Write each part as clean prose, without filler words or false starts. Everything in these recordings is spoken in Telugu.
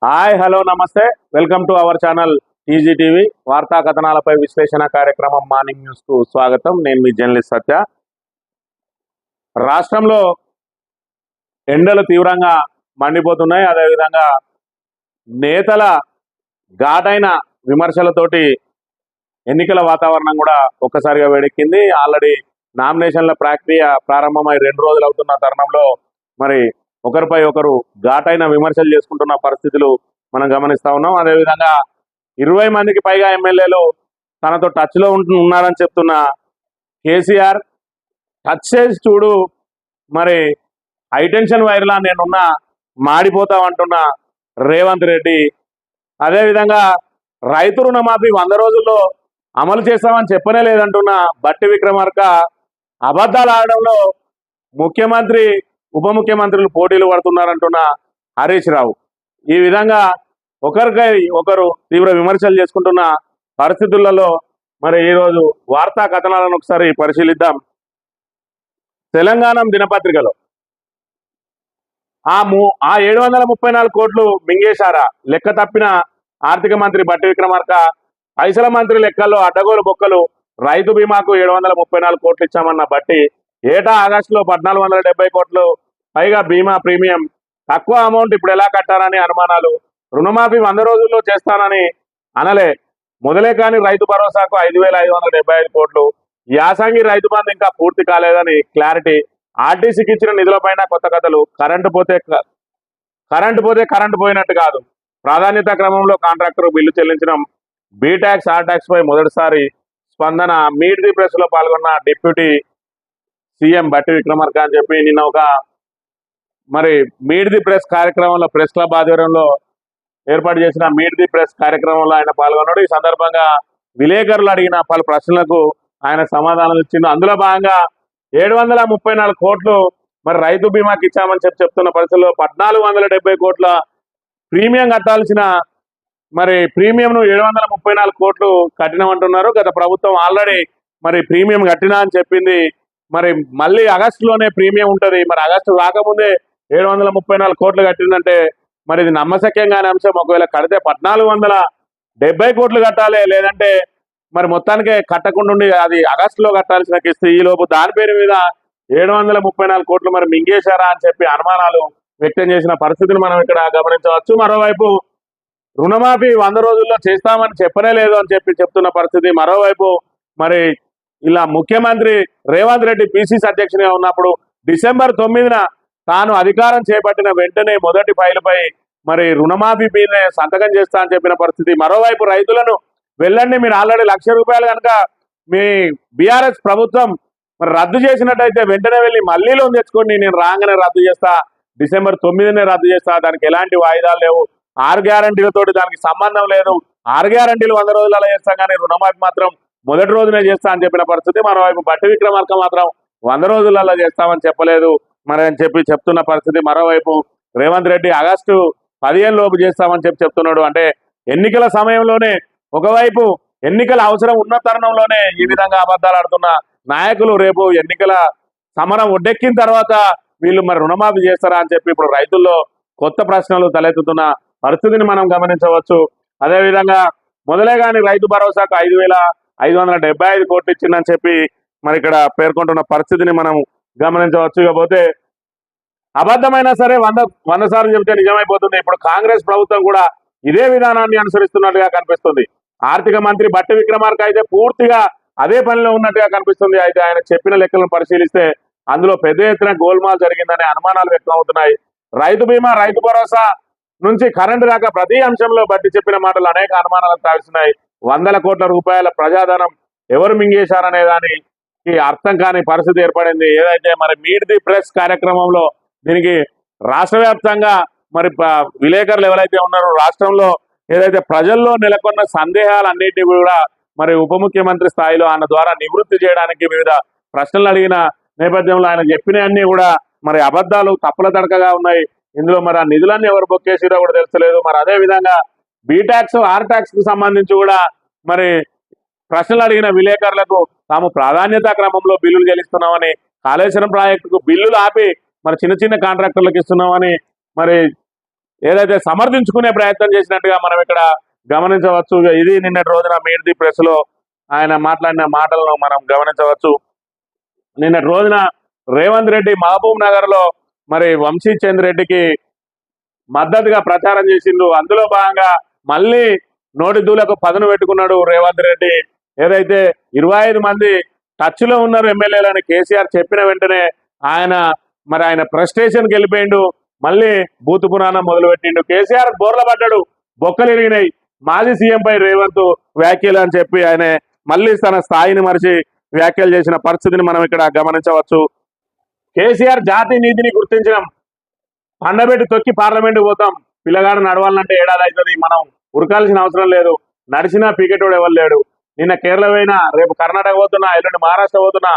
హాయ్ హలో నమస్తే welcome to our channel TGTV వార్తా కథనాలపై విశ్లేషణ కార్యక్రమం మార్నింగ్ న్యూస్ కు స్వాగతం. నేను మీ జర్నలిస్ట్ సత్య. రాష్ట్రంలో ఎండలు తీవ్రంగా మండిపోతున్నాయి. అదేవిధంగా నేతల ఘాటైన విమర్శలతోటి ఎన్నికల వాతావరణం కూడా ఒక్కసారిగా వేడెక్కింది. ఆల్రెడీ నామినేషన్ల ప్రక్రియ ప్రారంభమై 2 రోజులు అవుతున్న తరుణంలో మరి ఒకరిపై ఒకరు ఘాటైన విమర్శలు చేసుకుంటున్న పరిస్థితులు మనం గమనిస్తా ఉన్నాం. అదేవిధంగా 20 మందికి పైగా ఎమ్మెల్యేలు తనతో టచ్లో ఉన్నారని చెప్తున్న కేసీఆర్, టచ్ చేసి చూడు మరి హైటెన్షన్ వైర్లా నేనున్నా మాడిపోతామంటున్న రేవంత్ రెడ్డి, అదేవిధంగా రైతు రుణమాఫీ 100 రోజుల్లో అమలు చేస్తామని చెప్పనే లేదంటున్న బట్టి విక్రమార్క, అబద్ధాలు ఆడడంలో ముఖ్యమంత్రి ఉప ముఖ్యమంత్రులు పోటీలు పడుతున్నారంటున్న హరీష్ రావు, ఈ విధంగా ఒకరికై ఒకరు తీవ్ర విమర్శలు చేసుకుంటున్న పరిస్థితులలో మరి ఈరోజు వార్తా కథనాలను ఒకసారి పరిశీలిద్దాం. తెలంగాణ దినపత్రికలో ఆ 734 కోట్లు మింగేశారా? లెక్క తప్పిన ఆర్థిక మంత్రి బట్టి విక్రమార్క, పైసల మంత్రి లెక్కల్లో అడ్డగోలు బొక్కలు, రైతు బీమాకు 734 కోట్లు ఇచ్చామన్న బట్టి, ఏటా ఆగస్టులో 1470 కోట్లు పైగా బీమా ప్రీమియం, తక్కువ అమౌంట్ ఇప్పుడు ఎలా కట్టారని అనుమానాలు, రుణమాఫీ 100 రోజుల్లో చేస్తానని అనలే, మొదలే కానీ రైతు భరోసాకు 5575 కోట్లు, యాసంగి రైతు బంధు ఇంకా పూర్తి కాలేదని క్లారిటీ, ఆర్టీసీకి ఇచ్చిన నిధులపైన కొత్త కథలు, కరెంటు పోతే కరెంటు పోయినట్టు కాదు, ప్రాధాన్యత క్రమంలో కాంట్రాక్టర్ బిల్లు చెల్లించడం, బీ ట్యాక్స్ ఆర్ ట్యాక్స్ పై మొదటిసారి స్పందన, మీట్ ది ప్రెస్ లో పాల్గొన్న డిప్యూటీ సీఎం బట్టి విక్రమార్క అని చెప్పి నిన్న ఒక మరి మీట్ ది ప్రెస్ కార్యక్రమంలో ప్రెస్ క్లబ్ ఆధ్వర్యంలో ఏర్పాటు చేసిన మీట్ ది ప్రెస్ కార్యక్రమంలో ఆయన పాల్గొన్నాడు. ఈ సందర్భంగా విలేకరులు అడిగిన పలు ప్రశ్నలకు ఆయన సమాధానం ఇచ్చిండు. అందులో భాగంగా 734 కోట్లు మరి రైతు బీమాకి ఇచ్చామని చెప్తున్న పరిస్థితుల్లో 1470 కోట్ల ప్రీమియం కట్టాల్సిన మరి ప్రీమియంను 734 కోట్లు కట్టినామంటున్నారు. గత ప్రభుత్వం ఆల్రెడీ మరి ప్రీమియం కట్టినా అని చెప్పింది. మరి మళ్ళీ ఆగస్టులోనే ప్రీమియం ఉంటుంది. మరి ఆగస్టు రాకముందే 734 కోట్లు కట్టిందంటే మరి ఇది నమ్మశక్యం కాని అంశం. ఒకవేళ కడితే 1470 కోట్లు కట్టాలి, లేదంటే మరి మొత్తానికే కట్టకుండా ఉండి అది ఆగస్టులో కట్టాల్సిన కిస్తీ, ఈ లోపు దాని పేరు మీద 734 కోట్లు మరి మింగేశారా అని చెప్పి అనుమానాలు వ్యక్తం చేసిన పరిస్థితిని మనం ఇక్కడ గమనించవచ్చు. మరోవైపు రుణమాఫీ 100 రోజుల్లో చేస్తామని చెప్పనే లేదు అని చెప్తున్న పరిస్థితి. మరోవైపు మరి ఇలా ముఖ్యమంత్రి రేవంత్ రెడ్డి పిసిసి అధ్యక్షునిగా ఉన్నప్పుడు డిసెంబర్ 9న తాను అధికారం చేపట్టిన వెంటనే మొదటి ఫైలుపై మరి రుణమాఫీ మీద సంతకం చేస్తా అని చెప్పిన పరిస్థితి. మరోవైపు రైతులను వెళ్ళండి, మీరు ఆల్రెడీ ₹1,00,000 కనుక మీ బీఆర్ఎస్ ప్రభుత్వం మరి రద్దు చేసినట్టయితే వెంటనే వెళ్ళి మళ్ళీ లోన్ తెచ్చుకోండి, నేను రాగానే రద్దు చేస్తా, డిసెంబర్ 9నే రద్దు చేస్తా, దానికి ఎలాంటి వాయిదాలు లేవు, 6 గ్యారంటీలతోటి దానికి సంబంధం లేదు, 6 గ్యారంటీలు 100 రోజులు అలా చేస్తాం కానీ రుణమాఫీ మాత్రం మొదటి రోజునే చేస్తా అని చెప్పిన పరిస్థితి. మరోవైపు బట్టి విక్రమార్క మాత్రం 100 రోజులలో చేస్తామని చెప్పలేదు మరి అని చెప్తున్న పరిస్థితి. మరోవైపు రేవంత్ రెడ్డి ఆగస్టు 15 లోపు చేస్తామని చెప్తున్నాడు. అంటే ఎన్నికల సమయంలోనే, ఒకవైపు ఎన్నికల అవసరం ఉన్న తరుణంలోనే ఈ విధంగా అబద్ధాలు ఆడుతున్న నాయకులు రేపు ఎన్నికల సమరం ఒడ్డెక్కిన తర్వాత వీళ్ళు మరి రుణమాఫీ చేస్తారా అని చెప్పి ఇప్పుడు రైతుల్లో కొత్త ప్రశ్నలు తలెత్తుతున్న పరిస్థితిని మనం గమనించవచ్చు. అదేవిధంగా మొదలే కానీ రైతు భరోసాకు 5575 కోట్లు ఇచ్చిందని చెప్పి మరి ఇక్కడ పేర్కొంటున్న పరిస్థితిని మనం గమనించవచ్చు. ఇకపోతే అబద్ధమైనా సరే 100 సార్లు చెబితే నిజమైపోతుంది. ఇప్పుడు కాంగ్రెస్ ప్రభుత్వం కూడా ఇదే విధానాన్ని అనుసరిస్తున్నట్టుగా కనిపిస్తుంది. ఆర్థిక మంత్రి బట్టి విక్రమార్క అయితే పూర్తిగా అదే పనిలో ఉన్నట్టుగా కనిపిస్తుంది. అయితే ఆయన చెప్పిన లెక్కలను పరిశీలిస్తే అందులో పెద్ద ఎత్తున గోల్మాల్ జరిగిందనే అనుమానాలు వ్యక్తం అవుతున్నాయి. రైతు బీమా, రైతు భరోసా నుంచి కరెంటు దాకా ప్రతి అంశంలో బట్టి చెప్పిన మాటలు అనేక అనుమానాలకు తావిస్తున్నాయి. 100 కోట్ల రూపాయల ప్రజాధనం ఎవరు మింగేశారనే దానికి అర్థం కాని పరిస్థితి ఏర్పడింది. ఏదైతే మరి మీట్ ది ప్రెస్ కార్యక్రమంలో దీనికి రాష్ట్ర వ్యాప్తంగా మరి విలేకరులు ఎవరైతే ఉన్నారో రాష్ట్రంలో ఏదైతే ప్రజల్లో నెలకొన్న సందేహాలన్నింటినీ కూడా మరి ఉప ముఖ్యమంత్రి స్థాయిలో ఆయన ద్వారా నివృత్తి చేయడానికి వివిధ ప్రశ్నలు అడిగిన నేపథ్యంలో ఆయన చెప్పినవన్నీ కూడా మరి అబద్ధాలు తప్పుల తడకగా ఉన్నాయి. ఇందులో మరి ఆ నిధులన్నీ ఎవరు బొక్కేసిరో కూడా తెలుస్తలేదు. మరి అదే విధంగా బీ ట్యాక్స్ ఆర్ ట్యాక్స్ కు సంబంధించి కూడా మరి ప్రశ్నలు అడిగిన విలేకరులకు తాము ప్రాధాన్యత క్రమంలో బిల్లులు చెల్లిస్తున్నామని, కాళేశ్వరం ప్రాజెక్టుకు బిల్లులు ఆపి మరి చిన్న చిన్న కాంట్రాక్టర్లకు ఇస్తున్నామని మరి ఏదైతే సమర్థించుకునే ప్రయత్నం చేసినట్టుగా మనం ఇక్కడ గమనించవచ్చు. ఇది నిన్నటి రోజున మీట్ ది ప్రెస్ లో ఆయన మాట్లాడిన మాటలను మనం గమనించవచ్చు. నిన్నటి రోజున రేవంత్ రెడ్డి మహబూబ్ నగర్ లో మరి వంశీచంద్ రెడ్డికి మద్దతుగా ప్రచారం చేసిండు. అందులో భాగంగా మళ్ళీ నోటి దూలకు పదును పెట్టుకున్నాడు రేవంత్ రెడ్డి. ఏదైతే 25 మంది టచ్ లో ఉన్నారు ఎమ్మెల్యేలని కేసీఆర్ చెప్పిన వెంటనే ఆయన ఫ్రస్ట్రేషన్కి వెళ్ళిపోయిండు. మళ్ళీ బూతు పురాణం మొదలుపెట్టిండు. కేసీఆర్ బోర్ల పడ్డాడు, బొక్కలు ఇరిగినాయి, మాజీ సీఎం పై రేవంత్ వ్యాఖ్యలు అని చెప్పి ఆయన మళ్ళీ తన స్థాయిని మరిచి వ్యాఖ్యలు చేసిన పరిస్థితిని మనం ఇక్కడ గమనించవచ్చు. కేసీఆర్ జాతి నీతిని గుర్తించడం, పండబెట్టి తొక్కి పార్లమెంట్ పోతాం, పిల్లగాడు నడవాలంటే ఏడాది అవుతుంది, మనం ఉరకాల్సిన అవసరం లేదు, నడిచినా పీకెటోడు ఎవరు లేడు. నిన్న కేరళ పోయినా, రేపు కర్ణాటక పోతున్నా, ఎల్లుండి మహారాష్ట్ర పోతున్నా,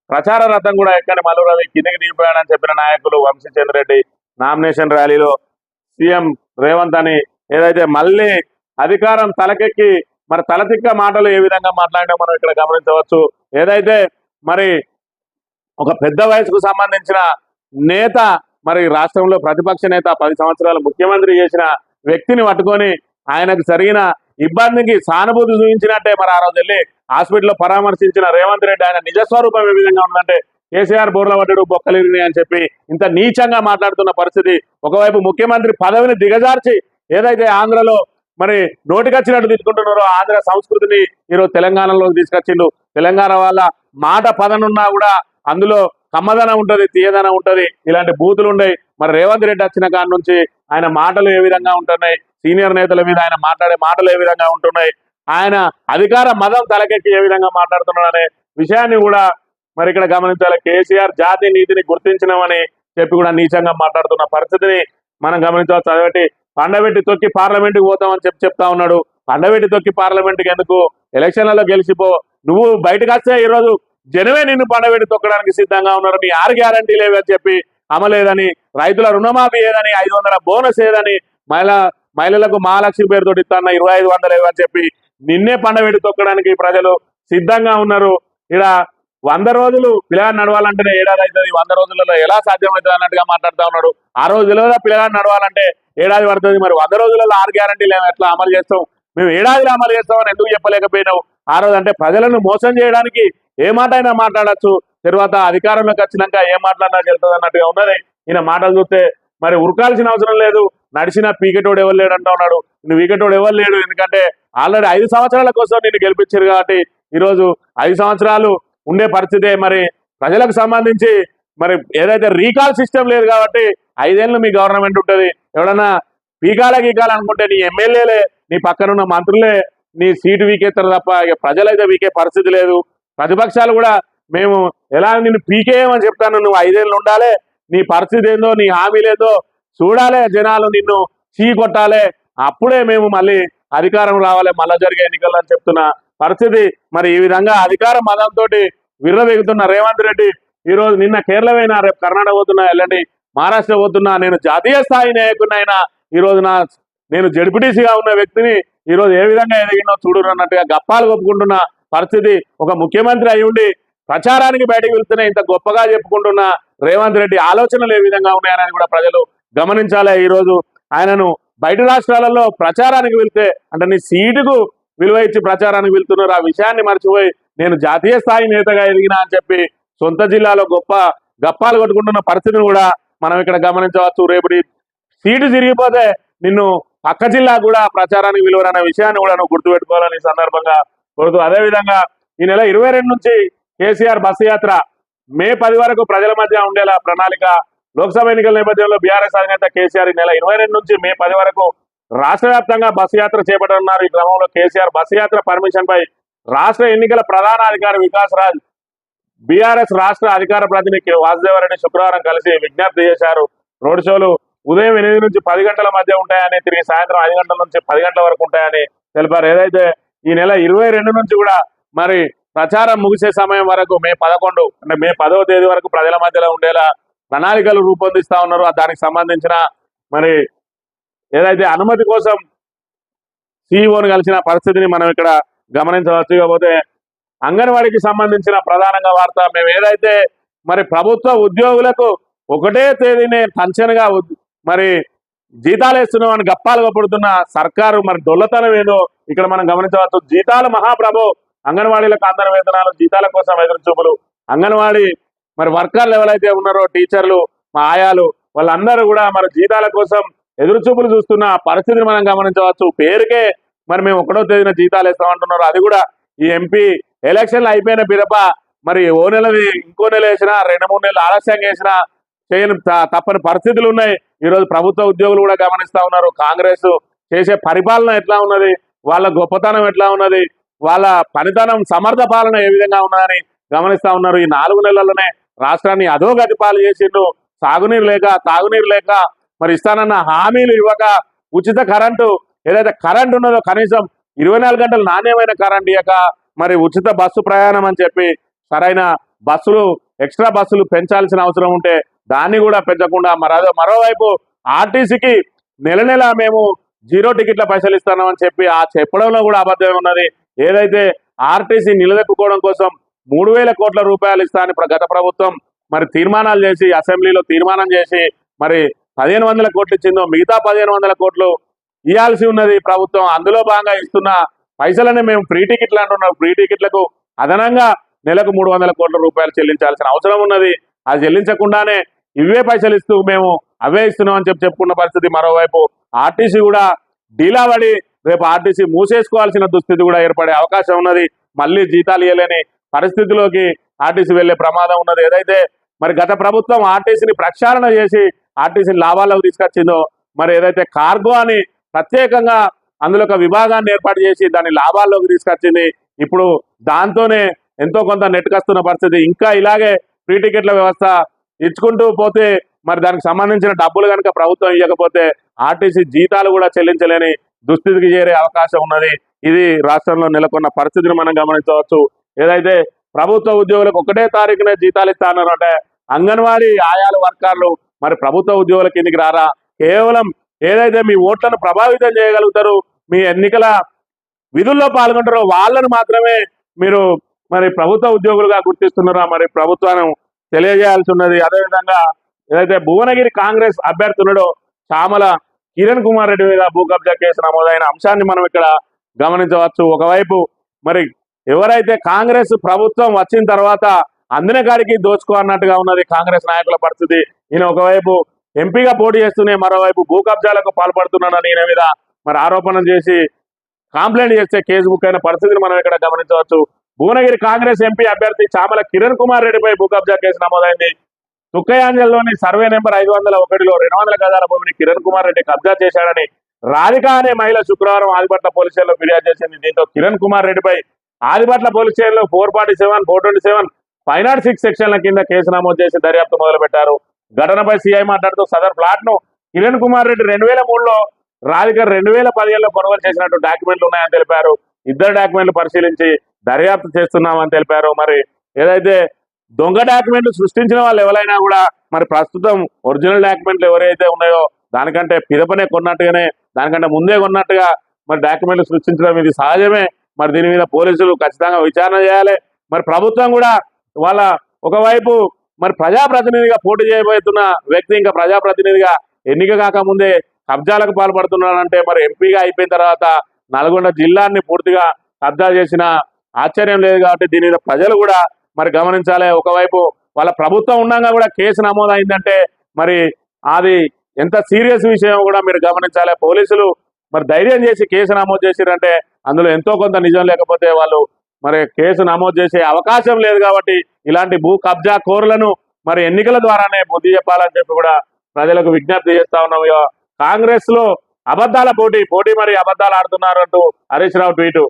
ప్రచార రథం కూడా ఎక్కడి మల్లు రవి కిందికి దిగిపోయాడని చెప్పిన నాయకులు వంశీచంద్ర రెడ్డి నామినేషన్ ర్యాలీలో సీఎం రేవంత్ అని ఏదైతే మళ్ళీ అధికారం తలకెక్కి మరి తలతిక్క మాటలు ఏ విధంగా మాట్లాడడం మనం ఇక్కడ గమనించవచ్చు. ఏదైతే మరి ఒక పెద్ద వయసుకు సంబంధించిన నేత, మరి రాష్ట్రంలో ప్రతిపక్ష నేత, 10 సంవత్సరాలు ముఖ్యమంత్రి చేసిన వ్యక్తిని పట్టుకొని ఆయనకు జరిగిన ఇబ్బందికి సానుభూతి చూపించినట్టే మరి ఆ రోజు వెళ్ళి హాస్పిటల్లో పరామర్శించిన రేవంత్ రెడ్డి ఆయన నిజస్వరూపం ఏ విధంగా ఉందంటే కేసీఆర్ బోర్ల పడ్డాడు, బొక్కలిరిని అని చెప్పి ఇంత నీచంగా మాట్లాడుతున్న పరిస్థితి. ఒకవైపు ముఖ్యమంత్రి పదవిని దిగజార్చి ఏదైతే ఆంధ్రలో మరి నోటికొచ్చినట్టు తీసుకుంటున్నారో ఆంధ్ర సంస్కృతిని ఈరోజు తెలంగాణలోకి తీసుకొచ్చిండు. తెలంగాణ వాళ్ళ మాట పదనున్నా కూడా అందులో కమ్మదనం ఉంటది, తీయదనం ఉంటది, ఇలాంటి బూతులు ఉండయి. మరి రేవంత్ రెడ్డి వచ్చిన కాడి నుంచి ఆయన మాటలు ఏ విధంగా ఉంటున్నాయి, సీనియర్ నేతల మీద ఆయన మాట్లాడే మాటలు ఏ విధంగా ఉంటున్నాయి, ఆయన అధికార మదం తలకెక్కి ఏ విధంగా మాట్లాడుతున్నాడు అనే విషయాన్ని కూడా మరి ఇక్కడ గమనించాలి. కేసీఆర్ జాతి నీతిని గుర్తించినామని చెప్పి కూడా నీచంగా మాట్లాడుతున్న పరిస్థితిని మనం గమనించవచ్చు. అదొకటి పండబెట్టి తొక్కి పార్లమెంట్కి పోతామని చెప్తా ఉన్నాడు. పండబెట్టి తొక్కి పార్లమెంట్కి ఎందుకు, ఎలక్షన్లలో గెలిచిపో, నువ్వు బయటకు వస్తే ఈరోజు జనమే నిన్ను పండబెట్టి తొక్కడానికి సిద్ధంగా ఉన్నారు. నీ 6 గ్యారంటీలు ఏవని చెప్పి అమలేదని, రైతుల రుణమాఫీ ఏదని, 500 బోనస్ ఏదని, మహిళలకు మహాలక్ష్మి పేరుతో ఇస్తాన్న 2500 ఏవని చెప్పి నిన్నే పండబెట్టి తొక్కడానికి ప్రజలు సిద్ధంగా ఉన్నారు. ఇక్కడ 100 రోజులు పిల్లగాడు నడవాలంటేనే ఏడాది అవుతుంది, 100 రోజులలో ఎలా సాధ్యమవుతుంది అన్నట్టుగా మాట్లాడుతూ ఉన్నాడు. ఆ రోజులలో పిల్లగాడు నడవాలంటే ఏడాది పడుతుంది, మరి 100 రోజులలో 6 గ్యారంటీలు ఎట్లా అమలు చేస్తాం, మేము ఏడాదిలో అమలు చేస్తామని ఎందుకు చెప్పలేకపోయినావు? ఆ రోజు అంటే ప్రజలను మోసం చేయడానికి ఏ మాట అయినా మాట్లాడచ్చు, తర్వాత అధికారంలోకి వచ్చినాక ఏం మాట్లాడినా వెళ్తుంది అన్నట్టుగా ఉన్నది. ఈయన మాటలు చూస్తే మరి ఉరకాల్సిన అవసరం లేదు, నడిచిన పీకెటోడు ఎవరు లేడు అంటా ఉన్నాడు. నువ్వు వీకెటోడు ఎవరు లేడు, ఎందుకంటే ఆల్రెడీ 5 సంవత్సరాల కోసం నిన్ను గెలిపించారు కాబట్టి ఈరోజు 5 సంవత్సరాలు ఉండే పరిస్థితే. మరి ప్రజలకు సంబంధించి మరి ఏదైతే రీకాల్ సిస్టమ్ లేదు కాబట్టి 5 ఏళ్ళు మీ గవర్నమెంట్ ఉంటుంది. ఎవడన్నా గీకాల అనుకుంటే నీ ఎమ్మెల్యేలే, నీ పక్కనున్న మంత్రులే నీ సీటు వీకెత్తారు తప్ప ఇక ప్రజలైతే వీకే పరిస్థితి లేదు. ప్రతిపక్షాలు కూడా మేము ఎలా నిన్ను పీకేయమని చెప్తాను, నువ్వు 5 ఏళ్ళు ఉండాలి, నీ పరిస్థితి ఏందో, నీ హామీలేదో చూడాలి, జనాలు నిన్ను చీ కొట్టాలి, అప్పుడే మేము మళ్ళీ అధికారం రావాలి, మళ్ళా జరిగే ఎన్నికలు అని చెప్తున్న పరిస్థితి. మరి ఈ విధంగా అధికార మదంతో విర్రవెగుతున్న రేవంత్ రెడ్డి ఈరోజు నిన్న కేరళ అయినా, రేపు కర్ణాటక పోతున్నా, ఎల్లండి మహారాష్ట్ర పోతున్నా, నేను జాతీయ స్థాయి నాయకుడినైనా ఈరోజు నేను జడ్పీటీసీగా ఉన్న వ్యక్తిని ఈరోజు ఏ విధంగా ఎదిగినో చూడరు అన్నట్టుగా గప్పాలు ఒప్పుకుంటున్న పరిస్థితి. ఒక ముఖ్యమంత్రి అయి ఉండి ప్రచారానికి బయటకు వెళ్తూనే ఇంత గొప్పగా చెప్పుకుంటున్న రేవంత్ రెడ్డి ఆలోచనలు ఏ విధంగా ఉన్నాయని కూడా ప్రజలు గమనించాలి. ఈరోజు ఆయనను బయట రాష్ట్రాలలో ప్రచారానికి వెళ్తే అంటే నీ సీటుకు విలువ ఇచ్చి ప్రచారానికి వెళ్తున్నారు, ఆ విషయాన్ని మర్చిపోయి నేను జాతీయ స్థాయి నేతగా ఎదిగినా అని చెప్పి సొంత జిల్లాలో గొప్ప గప్పాలు కొట్టుకుంటున్న పరిస్థితిని కూడా మనం ఇక్కడ గమనించవచ్చు. రేపు సీటు తిరిగిపోతే నిన్ను పక్క జిల్లా కూడా ప్రచారానికి విలువరన్న విషయాన్ని కూడా నువ్వు గుర్తుపెట్టుకోవాలని సందర్భంగా కోరుతూ, అదేవిధంగా ఈ నెల 22 నుంచి కేసీఆర్ బస్సు యాత్ర మే 10 వరకు ప్రజల మధ్య ఉండేలా ప్రణాళిక. లోక్సభ ఎన్నికల నేపథ్యంలో బీఆర్ఎస్ అధినేత కేసీఆర్ ఈ నెల 22 నుంచి మే 10 వరకు రాష్ట్ర వ్యాప్తంగా బస్సు యాత్ర చేపట్టనున్నారు. ఈ క్రమంలో కేసీఆర్ బస్సు యాత్ర పర్మిషన్ పై రాష్ట్ర ఎన్నికల ప్రధాన అధికారి వికాస్ రాజ్ బీఆర్ఎస్ రాష్ట్ర అధికార ప్రతినిధి వాసుదేవరెడ్డి శుక్రవారం కలిసి విజ్ఞప్తి చేశారు. రోడ్ షోలు ఉదయం 8 నుంచి 10 గంటల మధ్య ఉంటాయని, తిరిగి సాయంత్రం 5 గంటల నుంచి 10 గంటల వరకు ఉంటాయని తెలిపారు. ఏదైతే ఈ నెల 22 నుంచి కూడా మరి ప్రచారం ముగిసే సమయం వరకు మే 11 అంటే మే 10వ తేదీ వరకు ప్రజల మధ్యలో ఉండేలా ప్రణాళికలు రూపొందిస్తా ఉన్నారు. దానికి సంబంధించిన మరి ఏదైతే అనుమతి కోసం సీఈఓను కలిసిన పరిస్థితిని మనం ఇక్కడ గమనించవచ్చు. ఇకపోతే అంగన్వాడీకి సంబంధించిన ప్రధానంగా వార్త, మేము ఏదైతే మరి ప్రభుత్వ ఉద్యోగులకు ఒకటే తేదీనే టెన్షన్గా మరి జీతాలు వేస్తున్నాం అని గప్పాలు కొడుతున్న సర్కారు మరి డొల్లతనం ఏదో ఇక్కడ మనం గమనించవచ్చు. జీతాలు మహాప్రభు, అంగన్వాడీలకు అందరి వేతనాలు, జీతాల కోసం ఎదురు చూపులు. అంగన్వాడీ మరి వర్కర్లు ఎవరైతే ఉన్నారో టీచర్లు, మా ఆయాలు, వాళ్ళందరూ కూడా మరి జీతాల కోసం ఎదురు చూపులు చూస్తున్న పరిస్థితిని మనం గమనించవచ్చు. పేరుకే మరి మేము 1వ తేదీన జీతాలు వేస్తామంటున్నారు. అది కూడా ఈ ఎంపీ ఎలక్షన్లు అయిపోయిన పిదప మరి ఓ నెలది ఇంకో నెల వేసినా 2-3 నెలలు ఆలస్యంగా వేసినా చేయని తప్పని పరిస్థితులు ఉన్నాయి. ఈరోజు ప్రభుత్వ ఉద్యోగులు కూడా గమనిస్తా ఉన్నారు. కాంగ్రెస్ చేసే పరిపాలన ఎట్లా ఉన్నది, వాళ్ళ గొప్పతనం ఎట్లా ఉన్నది, వాళ్ళ పనితనం సమర్థ పాలన ఏ విధంగా ఉన్నదని గమనిస్తా ఉన్నారు. ఈ 4 నెలల్లోనే రాష్ట్రాన్ని అధోగతి పాలు చేసిండు. సాగునీరు లేక, తాగునీరు లేక, మరి ఇస్తానన్న హామీలు ఇవ్వక, ఉచిత కరెంటు ఏదైతే కరెంట్ ఉన్నదో కనీసం 24 గంటలు నాణ్యమైన కరెంట్ ఇవ్వక, మరి ఉచిత బస్సు ప్రయాణం అని చెప్పి సరైన బస్సులు, ఎక్స్ట్రా బస్సులు పెంచాల్సిన అవసరం ఉంటే దాన్ని కూడా పెంచకుండా మరోవైపు ఆర్టీసీకి నెల నెల మేము 0 టికెట్ల పైసలు ఇస్తున్నామని చెప్పి ఆ చెప్పడంలో కూడా అబద్ధమే ఉన్నది. ఏదైతే ఆర్టీసీ నిలదొక్కుకోవడం కోసం 3,000 కోట్ల రూపాయలు ఇస్తా అని గత ప్రభుత్వం మరి తీర్మానాలు చేసి అసెంబ్లీలో తీర్మానం చేసి మరి 1,500 కోట్లు ఇచ్చిందో, మిగతా 1,500 కోట్లు ఇవ్వాల్సి ఉన్నది ప్రభుత్వం. అందులో భాగంగా ఇస్తున్న పైసలని మేము ఫ్రీ టికెట్లు అంటున్నాం. ఫ్రీ టికెట్లకు అదనంగా నెలకు 300 కోట్ల రూపాయలు చెల్లించాల్సిన అవసరం ఉన్నది. అది చెల్లించకుండానే ఇవే పైసలు ఇస్తూ మేము అవే ఇస్తున్నాం అని చెప్పుకున్న పరిస్థితి. మరోవైపు ఆర్టీసీ కూడా డీలా పడి రేపు ఆర్టీసీ మూసేసుకోవాల్సిన దుస్థితి కూడా ఏర్పడే అవకాశం ఉన్నది. మళ్ళీ జీతాలు ఇవ్వలేని పరిస్థితిలోకి ఆర్టీసీ వెళ్లే ప్రమాదం ఉన్నది. ఏదైతే మరి గత ప్రభుత్వం ఆర్టీసీని ప్రక్షాళన చేసి ఆర్టీసీని లాభాల్లోకి తీసుకొచ్చిందో, మరి ఏదైతే కార్గో అని ప్రత్యేకంగా అందులో ఒక విభాగాన్ని ఏర్పాటు చేసి దాన్ని లాభాల్లోకి తీసుకొచ్చింది. ఇప్పుడు దాంతోనే ఎంతో కొంత నెట్టుకొస్తున్న పరిస్థితి. ఇంకా ఇలాగే ఫ్రీ టికెట్ల వ్యవస్థ ఇచ్చుకుంటూ పోతే మరి దానికి సంబంధించిన డబ్బులు కనుక ప్రభుత్వం ఇవ్వకపోతే ఆర్టీసీ జీతాలు కూడా చెల్లించలేని దుస్థితికి చేరే అవకాశం ఉన్నది. ఇది రాష్ట్రంలో నెలకొన్న పరిస్థితిని మనం గమనించవచ్చు. ఏదైతే ప్రభుత్వ ఉద్యోగులకు 1వ తారీఖునే జీతాలు ఇస్తానన్నారు అంటే అంగన్వాడీ ఆయాలు వర్కర్లు మరి ప్రభుత్వ ఉద్యోగుల కిందికి రారా? కేవలం ఏదైతే మీ ఓట్లను ప్రభావితం చేయగలుగుతారు, మీ ఎన్నికల విధుల్లో పాల్గొంటారో వాళ్ళను మాత్రమే మీరు మరి ప్రభుత్వ ఉద్యోగులుగా గుర్తిస్తున్నారా? మరి ప్రభుత్వాన్ని తెలియజేయాల్సి ఉన్నది. అదేవిధంగా ఏదైతే భువనగిరి కాంగ్రెస్ అభ్యర్థి ఉన్నాడో చామల కిరణ్ కుమార్ రెడ్డి మీద భూ కబ్జా కేసు నమోదైన అంశాన్ని మనం ఇక్కడ గమనించవచ్చు. ఒకవైపు మరి ఎవరైతే కాంగ్రెస్ ప్రభుత్వం వచ్చిన తర్వాత అందిన కాడికి దోచుకో అన్నట్టుగా ఉన్నది కాంగ్రెస్ నాయకుల పరిస్థితి. ఈయన ఒకవైపు ఎంపీగా పోటీ చేస్తూనే మరోవైపు భూ కబ్జాలకు పాల్పడుతున్నాడని ఈయన మీద మరి ఆరోపణలు చేసి కంప్లైంట్ చేస్తే కేసు బుక్ అయిన పరిస్థితిని మనం ఇక్కడ గమనించవచ్చు. భువనగిరి కాంగ్రెస్ ఎంపీ అభ్యర్థి చామల కిరణ్ కుమార్ రెడ్డిపై భూ కబ్జా కేసు నమోదైంది. తుక్కయాంజల్లోని సర్వే నెంబర్ 501లో 200 గజాల భూమిని కిరణ్ కుమార్ రెడ్డి కబ్జా చేశాడని రాధిక అనే మహిళ శుక్రవారం ఆదిపట్ల పోలీస్ స్టేషన్లో ఫిర్యాదు చేసింది. దీంతో కిరణ్ కుమార్ రెడ్డిపై ఆదిపట్ల పోలీస్ స్టేషన్లో 447, 427, 506 సెక్షన్ల కింద కేసు నమోదు చేసి దర్యాప్తు మొదలుపెట్టారు. ఘటనపై సీఐ మాట్లాడుతూ సదర్ ప్లాట్ ను కిరణ్ కుమార్ రెడ్డి 2003లో రాధిక 2017లో కొనుగోలు చేసినట్టు డాక్యుమెంట్లు ఉన్నాయని తెలిపారు. ఇద్దరు డాక్యుమెంట్లు పరిశీలించి దర్యాప్తు చేస్తున్నామని తెలిపారు. మరి ఏదైతే దొంగ డాక్యుమెంట్లు సృష్టించిన వాళ్ళు ఎవరైనా కూడా మరి ప్రస్తుతం ఒరిజినల్ డాక్యుమెంట్లు ఎవరైతే ఉన్నాయో దానికంటే పిదపనే కొన్నట్టుగానే, దానికంటే ముందే కొన్నట్టుగా మరి డాక్యుమెంట్లు సృష్టించడం ఇది సహజమే. మరి దీని మీద పోలీసులు ఖచ్చితంగా విచారణ చేయాలి. మరి ప్రభుత్వం కూడా వాళ్ళ ఒకవైపు మరి ప్రజాప్రతినిధిగా పోటీ చేయబోతున్న వ్యక్తి ఇంకా ప్రజాప్రతినిధిగా ఎన్నిక కాకముందే కబ్జాలకు పాల్పడుతున్నాడంటే మరి ఎంపీగా అయిపోయిన తర్వాత నల్గొండ జిల్లాని పూర్తిగా కబ్జా చేసిన ఆశ్చర్యం లేదు. కాబట్టి దీని మీద ప్రజలు కూడా మరి గమనించాలి. ఒకవైపు వాళ్ళ ప్రభుత్వం ఉండగా కూడా కేసు నమోదైందంటే మరి అది ఎంత సీరియస్ విషయం కూడా మీరు గమనించాలి. పోలీసులు మరి ధైర్యం చేసి కేసు నమోదు చేసిరంటే అందులో ఎంతో కొంత నిజం, లేకపోతే వాళ్ళు మరి కేసు నమోదు చేసే అవకాశం లేదు. కాబట్టి ఇలాంటి భూ కబ్జా కోరులను మరి ఎన్నికల ద్వారానే బుద్ధి చెప్పాలని చెప్పి కూడా ప్రజలకు విజ్ఞప్తి చేస్తా ఉన్నాం. కాంగ్రెస్ లో అబద్ధాల పోటీ మరి అబద్ధాలు ఆడుతున్నారు అంటూ హరీష్ రావు ట్వీట్.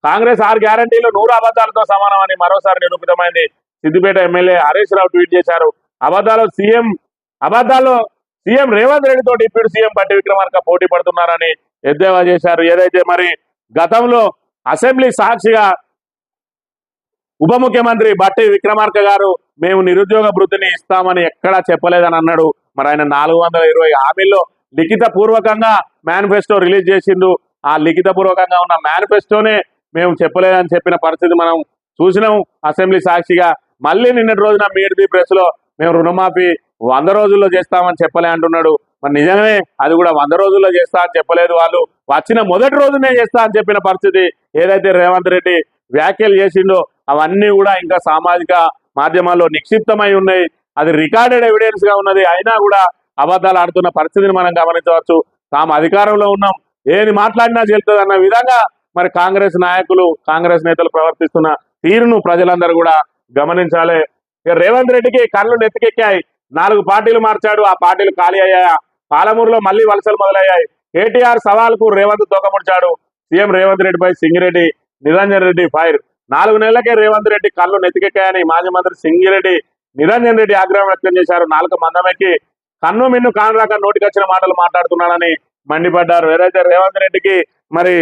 కాంగ్రెస్ 6 గ్యారంటీలు 100 అబద్ధాలతో సమానమని మరోసారి నిరూపితమైంది. సిద్దిపేట ఎమ్మెల్యే హరీష్ రావు ట్వీట్ చేశారు. అబద్ధాల్లో సీఎం రేవంత్ రెడ్డితో డిప్యూటీ సీఎం బట్టి విక్రమార్క పోటీ పడుతున్నారని ఎద్దేవా చేశారు. ఏదైతే మరి గతంలో అసెంబ్లీ సాక్షిగా ఉప ముఖ్యమంత్రి బట్టి విక్రమార్క గారు మేము నిరుద్యోగ భృతిని ఇస్తామని ఎక్కడా చెప్పలేదని అన్నాడు. మరి ఆయన 420 హామీల్లో లిఖిత పూర్వకంగా మేనిఫెస్టో రిలీజ్ చేసిండు. ఆ లిఖిత పూర్వకంగా ఉన్న మేనిఫెస్టోనే మేము చెప్పలేదని చెప్పిన పరిస్థితి మనం చూసినాం అసెంబ్లీ సాక్షిగా. మళ్ళీ నిన్నటి రోజున మీడియా ప్రెస్ లో మేము రుణమాఫీ 100 రోజుల్లో చేస్తామని చెప్పలే అంటున్నాడు. మరి నిజంగానే అది కూడా 100 రోజుల్లో చేస్తా అని చెప్పలేదు. వాళ్ళు వచ్చిన మొదటి రోజునే చేస్తా అని చెప్పిన పరిస్థితి. ఏదైతే రేవంత్ రెడ్డి వ్యాఖ్యలు చేసిండో అవన్నీ కూడా ఇంకా సామాజిక మాధ్యమాల్లో నిక్షిప్తమై ఉన్నాయి. అది రికార్డెడ్ ఎవిడెన్స్ గా ఉన్నది. అయినా కూడా అబద్ధాలు ఆడుతున్న పరిస్థితిని మనం గమనించవచ్చు. తాము అధికారంలో ఉన్నాం, ఏది మాట్లాడినా చెల్తుంది అన్న విధంగా మరి కాంగ్రెస్ నాయకులు, కాంగ్రెస్ నేతలు ప్రవర్తిస్తున్న తీరును ప్రజలందరూ కూడా గమనించాలి. ఇక రేవంత్ రెడ్డికి కళ్ళు నెత్తికెక్కాయి. 4 పార్టీలు మార్చాడు, ఆ పార్టీలు ఖాళీ అయ్యాయా? పాలమూరులో మళ్లీ వలసలు మొదలయ్యాయి. కేటీఆర్ సవాల్కు రేవంత్ తోకముడిచాడు. సీఎం రేవంత్ రెడ్డిపై సింగిరెడ్డి, నిరంజన్ రెడ్డి ఫైర్. 4 నెలలకే రేవంత్ రెడ్డి కళ్ళు నెత్తికెక్కాయని మాజీ మంత్రి సింగిరెడ్డి, నిరంజన్ రెడ్డి ఆగ్రహం వ్యక్తం చేశారు. 4 మందమెక్కి కన్ను మిన్ను కానరాక నోటికొచ్చిన మాటలు మాట్లాడుతున్నాడని మండిపడ్డారు. ఏదైతే రేవంత్ రెడ్డికి మరి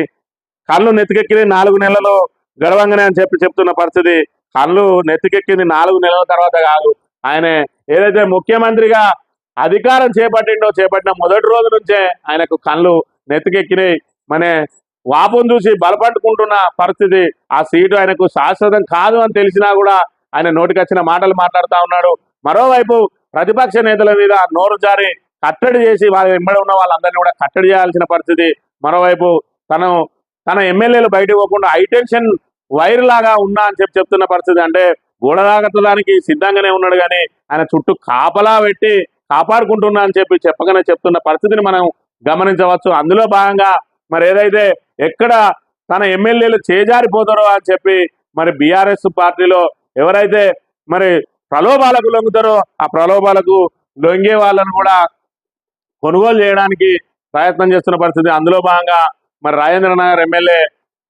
కళ్ళు నెత్తికెక్కింది 4 నెలలు గడవంగానే అని చెప్తున్న పరిస్థితి. కళ్ళు నెత్తికెక్కింది 4 నెలల తర్వాత కాదు. ఆయన ఏదైతే ముఖ్యమంత్రిగా అధికారం చేపట్టిన మొదటి రోజు నుంచే ఆయనకు కళ్ళు నెత్తికెక్కినాయి. మన వాపును చూసి బలపట్టుకుంటున్న పరిస్థితి. ఆ సీటు ఆయనకు శాశ్వతం కాదు అని తెలిసినా కూడా ఆయన నోటికొచ్చిన మాటలు మాట్లాడుతూ ఉన్నాడు. మరోవైపు ప్రతిపక్ష నేతల మీద నోరు జారి కట్టడి చేసి వాళ్ళ వెంబడి ఉన్న వాళ్ళందరినీ కూడా కట్టడి చేయాల్సిన పరిస్థితి. మరోవైపు తన ఎమ్మెల్యేలు బయటకు పోకుండా హైటెన్షన్ వైర్ లాగా ఉన్నా అని చెప్తున్న పరిస్థితి. అంటే గోడదాగతడానికి సిద్ధంగానే ఉన్నాడు, కానీ ఆయన చుట్టూ కాపలా పెట్టి కాపాడుకుంటున్నా అని చెప్పగానే చెప్తున్న పరిస్థితిని మనం గమనించవచ్చు. అందులో భాగంగా మరి ఏదైతే ఎక్కడ తన ఎమ్మెల్యేలు చేజారిపోతారో అని చెప్పి మరి బీఆర్ఎస్ పార్టీలో ఎవరైతే మరి ప్రలోభాలకు లొంగుతారో ఆ ప్రలోభాలకు లొంగే వాళ్ళను కూడా కొనుగోలు చేయడానికి ప్రయత్నం చేస్తున్న పరిస్థితి. అందులో భాగంగా మరి రాజేంద్రనగర్ ఎమ్మెల్యే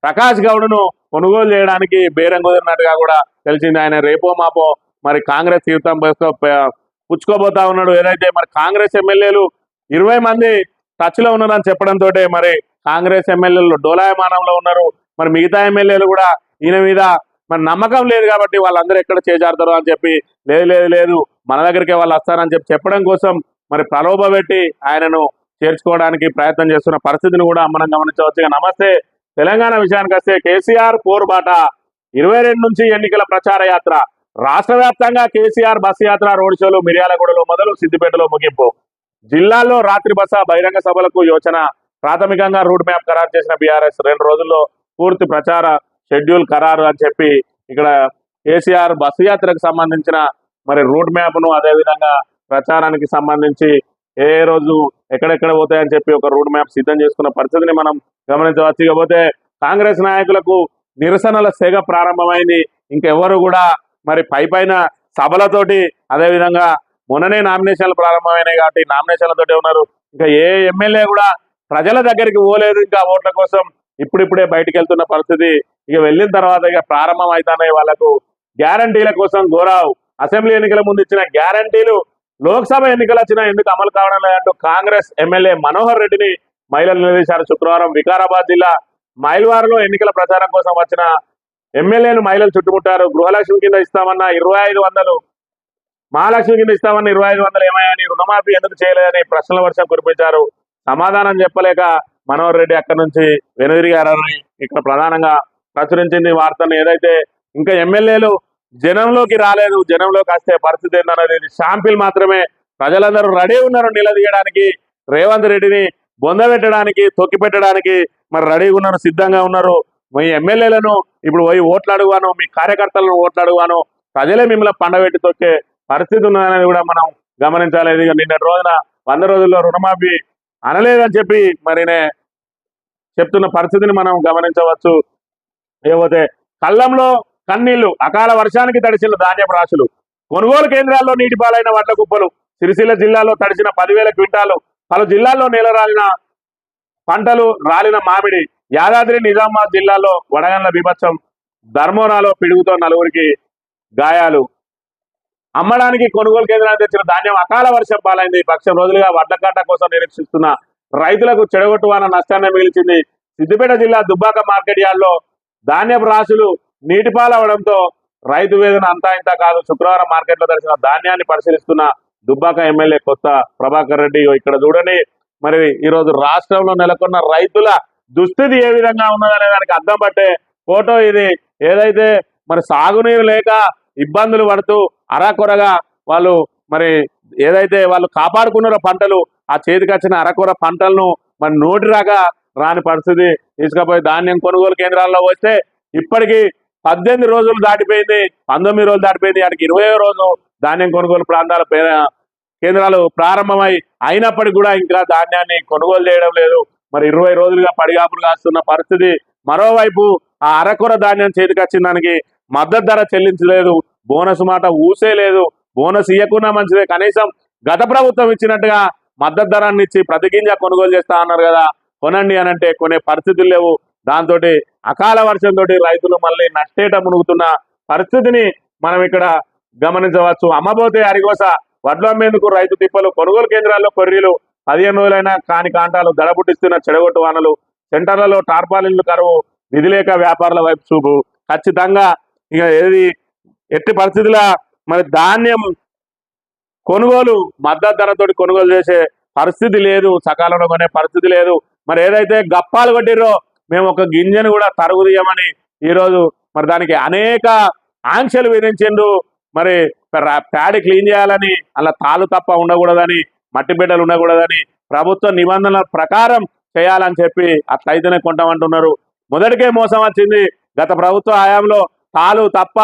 ప్రకాష్ గౌడ్ను కొనుగోలు చేయడానికి బేరం కుదిరినట్టుగా కూడా తెలిసింది. ఆయన రేపో మాపో మరి కాంగ్రెస్ తీర్థం పుచ్చుకోబోతా ఉన్నాడు. ఏదైతే మరి కాంగ్రెస్ ఎమ్మెల్యేలు 20 మంది టచ్ లో ఉన్నారని చెప్పడంతో మరి కాంగ్రెస్ ఎమ్మెల్యేలు డోలాయమానంలో ఉన్నారు. మరి మిగతా ఎమ్మెల్యేలు కూడా ఈయన మీద మరి నమ్మకం లేదు కాబట్టి వాళ్ళందరూ ఎక్కడ చేజారుతారో అని చెప్పి లేదు మన దగ్గరికే వాళ్ళు వస్తారని చెప్పడం కోసం మరి ప్రలోభ పెట్టి ఆయనను చేర్చుకోవడానికి ప్రయత్నం చేస్తున్న పరిస్థితిని కూడా మనం గమనించవచ్చు. నమస్తే తెలంగాణ విషయానికి వస్తే కేసీఆర్ పోరుబాట 22 నుంచి ఎన్నికల ప్రచార యాత్ర. రాష్ట్ర వ్యాప్తంగా కేసీఆర్ బస్సు యాత్ర, రోడ్ షోలు మిర్యాలగూడలో మొదలు, సిద్దిపేటలో ముగింపు. జిల్లాల్లో రాత్రి బస, బహిరంగ సభలకు యోచన. ప్రాథమికంగా రూట్ మ్యాప్ ఖరారు చేసిన బీఆర్ఎస్ 2 రోజుల్లో పూర్తి ప్రచార షెడ్యూల్ ఖరారు అని చెప్పి ఇక్కడ కేసీఆర్ బస్సు యాత్రకు సంబంధించిన మరి రూట్ మ్యాప్ను, అదేవిధంగా ప్రచారానికి సంబంధించి ఏ రోజు ఎక్కడెక్కడ పోతాయని చెప్పి ఒక రూట్ మ్యాప్ సిద్ధం చేసుకున్న పరిస్థితిని మనం గమనించవచ్చు. ఇకపోతే కాంగ్రెస్ నాయకులకు నిరసనల సెగ ప్రారంభమైంది. ఇంకెవరు కూడా మరి పైన సభలతోటి, అదేవిధంగా మొన్ననే నామినేషన్లు ప్రారంభమైనాయి కాబట్టి నామినేషన్లతోటి ఉన్నారు. ఇంకా ఏ ఎమ్మెల్యే కూడా ప్రజల దగ్గరికి పోలేదు. ఇంకా ఓట్ల కోసం ఇప్పుడిప్పుడే బయటికి వెళ్తున్న పరిస్థితి. ఇక వెళ్ళిన తర్వాత ఇక ప్రారంభం అవుతున్నాయి వాళ్ళకు గ్యారంటీల కోసం గోరావు. అసెంబ్లీ ఎన్నికల ముందు ఇచ్చిన గ్యారంటీలు లోక్సభ ఎన్నికలు వచ్చినా ఎందుకు అమలు కావడం లేదంటూ కాంగ్రెస్ ఎమ్మెల్యే మనోహర్ రెడ్డిని మహిళలు నిలదీశారు. శుక్రవారం వికారాబాద్ జిల్లా మైల్వార్లో ఎన్నికల ప్రచారం కోసం వచ్చిన ఎమ్మెల్యేను మహిళలు చుట్టుముట్టారు. గృహలక్ష్మి కింద ఇస్తామన్న 2500, మహాలక్ష్మి కింద ఇస్తామన్న 2500 ఏమయ్యాయని, రుణమాఫీ ఎందుకు చేయలేదని ప్రశ్నల వర్షం కురిపించారు. సమాధానం చెప్పలేక మనోహర్ రెడ్డి అక్కడి నుంచి వెనుదిరిగారని ఇక్కడ ప్రధానంగా ప్రచురించింది వార్తను. ఏదైతే ఇంకా ఎమ్మెల్యేలు జనంలోకి రాలేదు, జనంలోకి వస్తే పరిస్థితి ఏంటనేది శాంపిల్ మాత్రమే. ప్రజలందరూ రెడీ ఉన్నారు నిలదీయడానికి, రేవంత్ రెడ్డిని బొందబెట్టడానికి, తొక్కిపెట్టడానికి మరి రెడీగా ఉన్నారు, సిద్ధంగా ఉన్నారు. మీ ఎమ్మెల్యేలను ఇప్పుడు పోయి ఓట్లు అడుగువాను, మీ కార్యకర్తలను ఓట్లు అడుగువాను, ప్రజలే మిమ్మల్ని పండబెట్టి తొక్కే పరిస్థితి ఉన్నదనేది కూడా మనం గమనించాలి. నిన్నటి రోజున 100 రోజుల్లో రుణమాఫీ అనలేదని చెప్పి మరి చెప్తున్న పరిస్థితిని మనం గమనించవచ్చు. లేకపోతే కళ్ళంలో కన్నీళ్లు, అకాల వర్షానికి తడిసిన ధాన్యపు రాశులు. కొనుగోలు కేంద్రాల్లో నీటి పాలైన వడ్ల కుప్పలు. సిరిసిల్ల జిల్లాలో తడిసిన 10,000 క్వింటాలు. పలు జిల్లాల్లో నేల రాలిన పంటలు, రాలిన మామిడి. యాదాద్రి నిజామాబాద్ జిల్లాలో వడగండ్ల బీభత్సం. ధర్మోనాలో పిడుగుతో 4గురికి గాయాలు. అమ్మడానికి కొనుగోలు కేంద్రానికి తెచ్చిన ధాన్యం అకాల వర్షం పాలైంది. పక్షం రోజులుగా వడ్ల కాట కోసం నిరీక్షిస్తున్న రైతులకు చెడగొట్టువాన నష్టాన్ని మిగిల్చింది. సిద్దిపేట జిల్లా దుబ్బాక మార్కెట్ యార్డ్లో ధాన్యపు రాశులు నీటిపాలవడంతో రైతు వేదన అంతా ఇంత కాదు. శుక్రవారం మార్కెట్లో తడిసిన ధాన్యాన్ని పరిశీలిస్తున్న దుబ్బాక ఎమ్మెల్యే కొత్త ప్రభాకర్ రెడ్డి ఇక్కడ చూడండి. మరి ఈరోజు రాష్ట్రంలో నెలకొన్న రైతుల దుస్థితి ఏ విధంగా ఉన్నదనే దానికి అద్దం పట్టే ఫోటో ఇది. ఏదైతే మరి సాగునీరు లేక ఇబ్బందులు పడుతూ అరాకొరగా వాళ్ళు మరి ఏదైతే వాళ్ళు కాపాడుకున్నారో పంటలు ఆ చేతికి వచ్చిన అరకొర పంటలను మరి నోటి రాని పరిస్థితి. తీసుకపోయి ధాన్యం కొనుగోలు కేంద్రాల్లో వస్తే ఇప్పటికీ 18 రోజులు దాటిపోయింది, 19 రోజులు దాటిపోయింది, వాటికి 20వ రోజు ధాన్యం కొనుగోలు కేంద్రాలు ప్రారంభమై అయినప్పటికీ కూడా ఇంకా ధాన్యాన్ని కొనుగోలు చేయడం లేదు. మరి 20 రోజులుగా పడిగాపులు కాస్తున్న పరిస్థితి. మరోవైపు ఆ అరకొర ధాన్యం చేతికి వచ్చిన దానికి మద్దతు ధర చెల్లించలేదు, బోనస్ మాట ఊసే లేదు. బోనస్ ఇవ్వకున్నా మంచిదే, కనీసం గత ప్రభుత్వం ఇచ్చినట్టుగా మద్దతు ధరాన్ని ఇచ్చి ప్రతి గింజ కొనుగోలు చేస్తా అన్నారు కదా, కొనండి అని అంటే కొనే పరిస్థితులు లేవు. దాంతో అకాల వర్షంతో రైతులు మళ్ళీ నష్టేట మునుగుతున్న పరిస్థితిని మనం ఇక్కడ గమనించవచ్చు. అమ్మబోతే అరిగోస, వడ్లు అమ్మేందుకు రైతు తిప్పలు, కొనుగోలు కేంద్రాల్లో కొర్రీలు, 15 రోజులైనా కాని కాంటాలు, దడబుట్టిస్తున్న చెడగొట్టు వానలు, సెంటర్లలో టార్పాలిన్లు కరువు, నిధి లేక వ్యాపారుల వైపు చూపు. ఖచ్చితంగా ఇక ఎట్టి పరిస్థితుల మరి ధాన్యం కొనుగోలు మద్దతు ధరతో కొనుగోలు చేసే పరిస్థితి లేదు, సకాలంలో కొనే పరిస్థితి లేదు. మరి ఏదైతే గప్పాలు కొట్టిరో మేము ఒక గింజను కూడా తరుగు తీయమని ఈరోజు మరి దానికి అనేక ఆంక్షలు విధించిండు. మరి ప్యాడ్ క్లీన్ చేయాలని, అలా తాలు తప్ప ఉండకూడదని, మట్టి బిడ్డలు ఉండకూడదని, ప్రభుత్వ నిబంధనల ప్రకారం చేయాలని చెప్పి అట్లయితేనే కొంటామంటున్నారు. మొదటికే మోసం వచ్చింది. గత ప్రభుత్వ హయాంలో తాలు తప్ప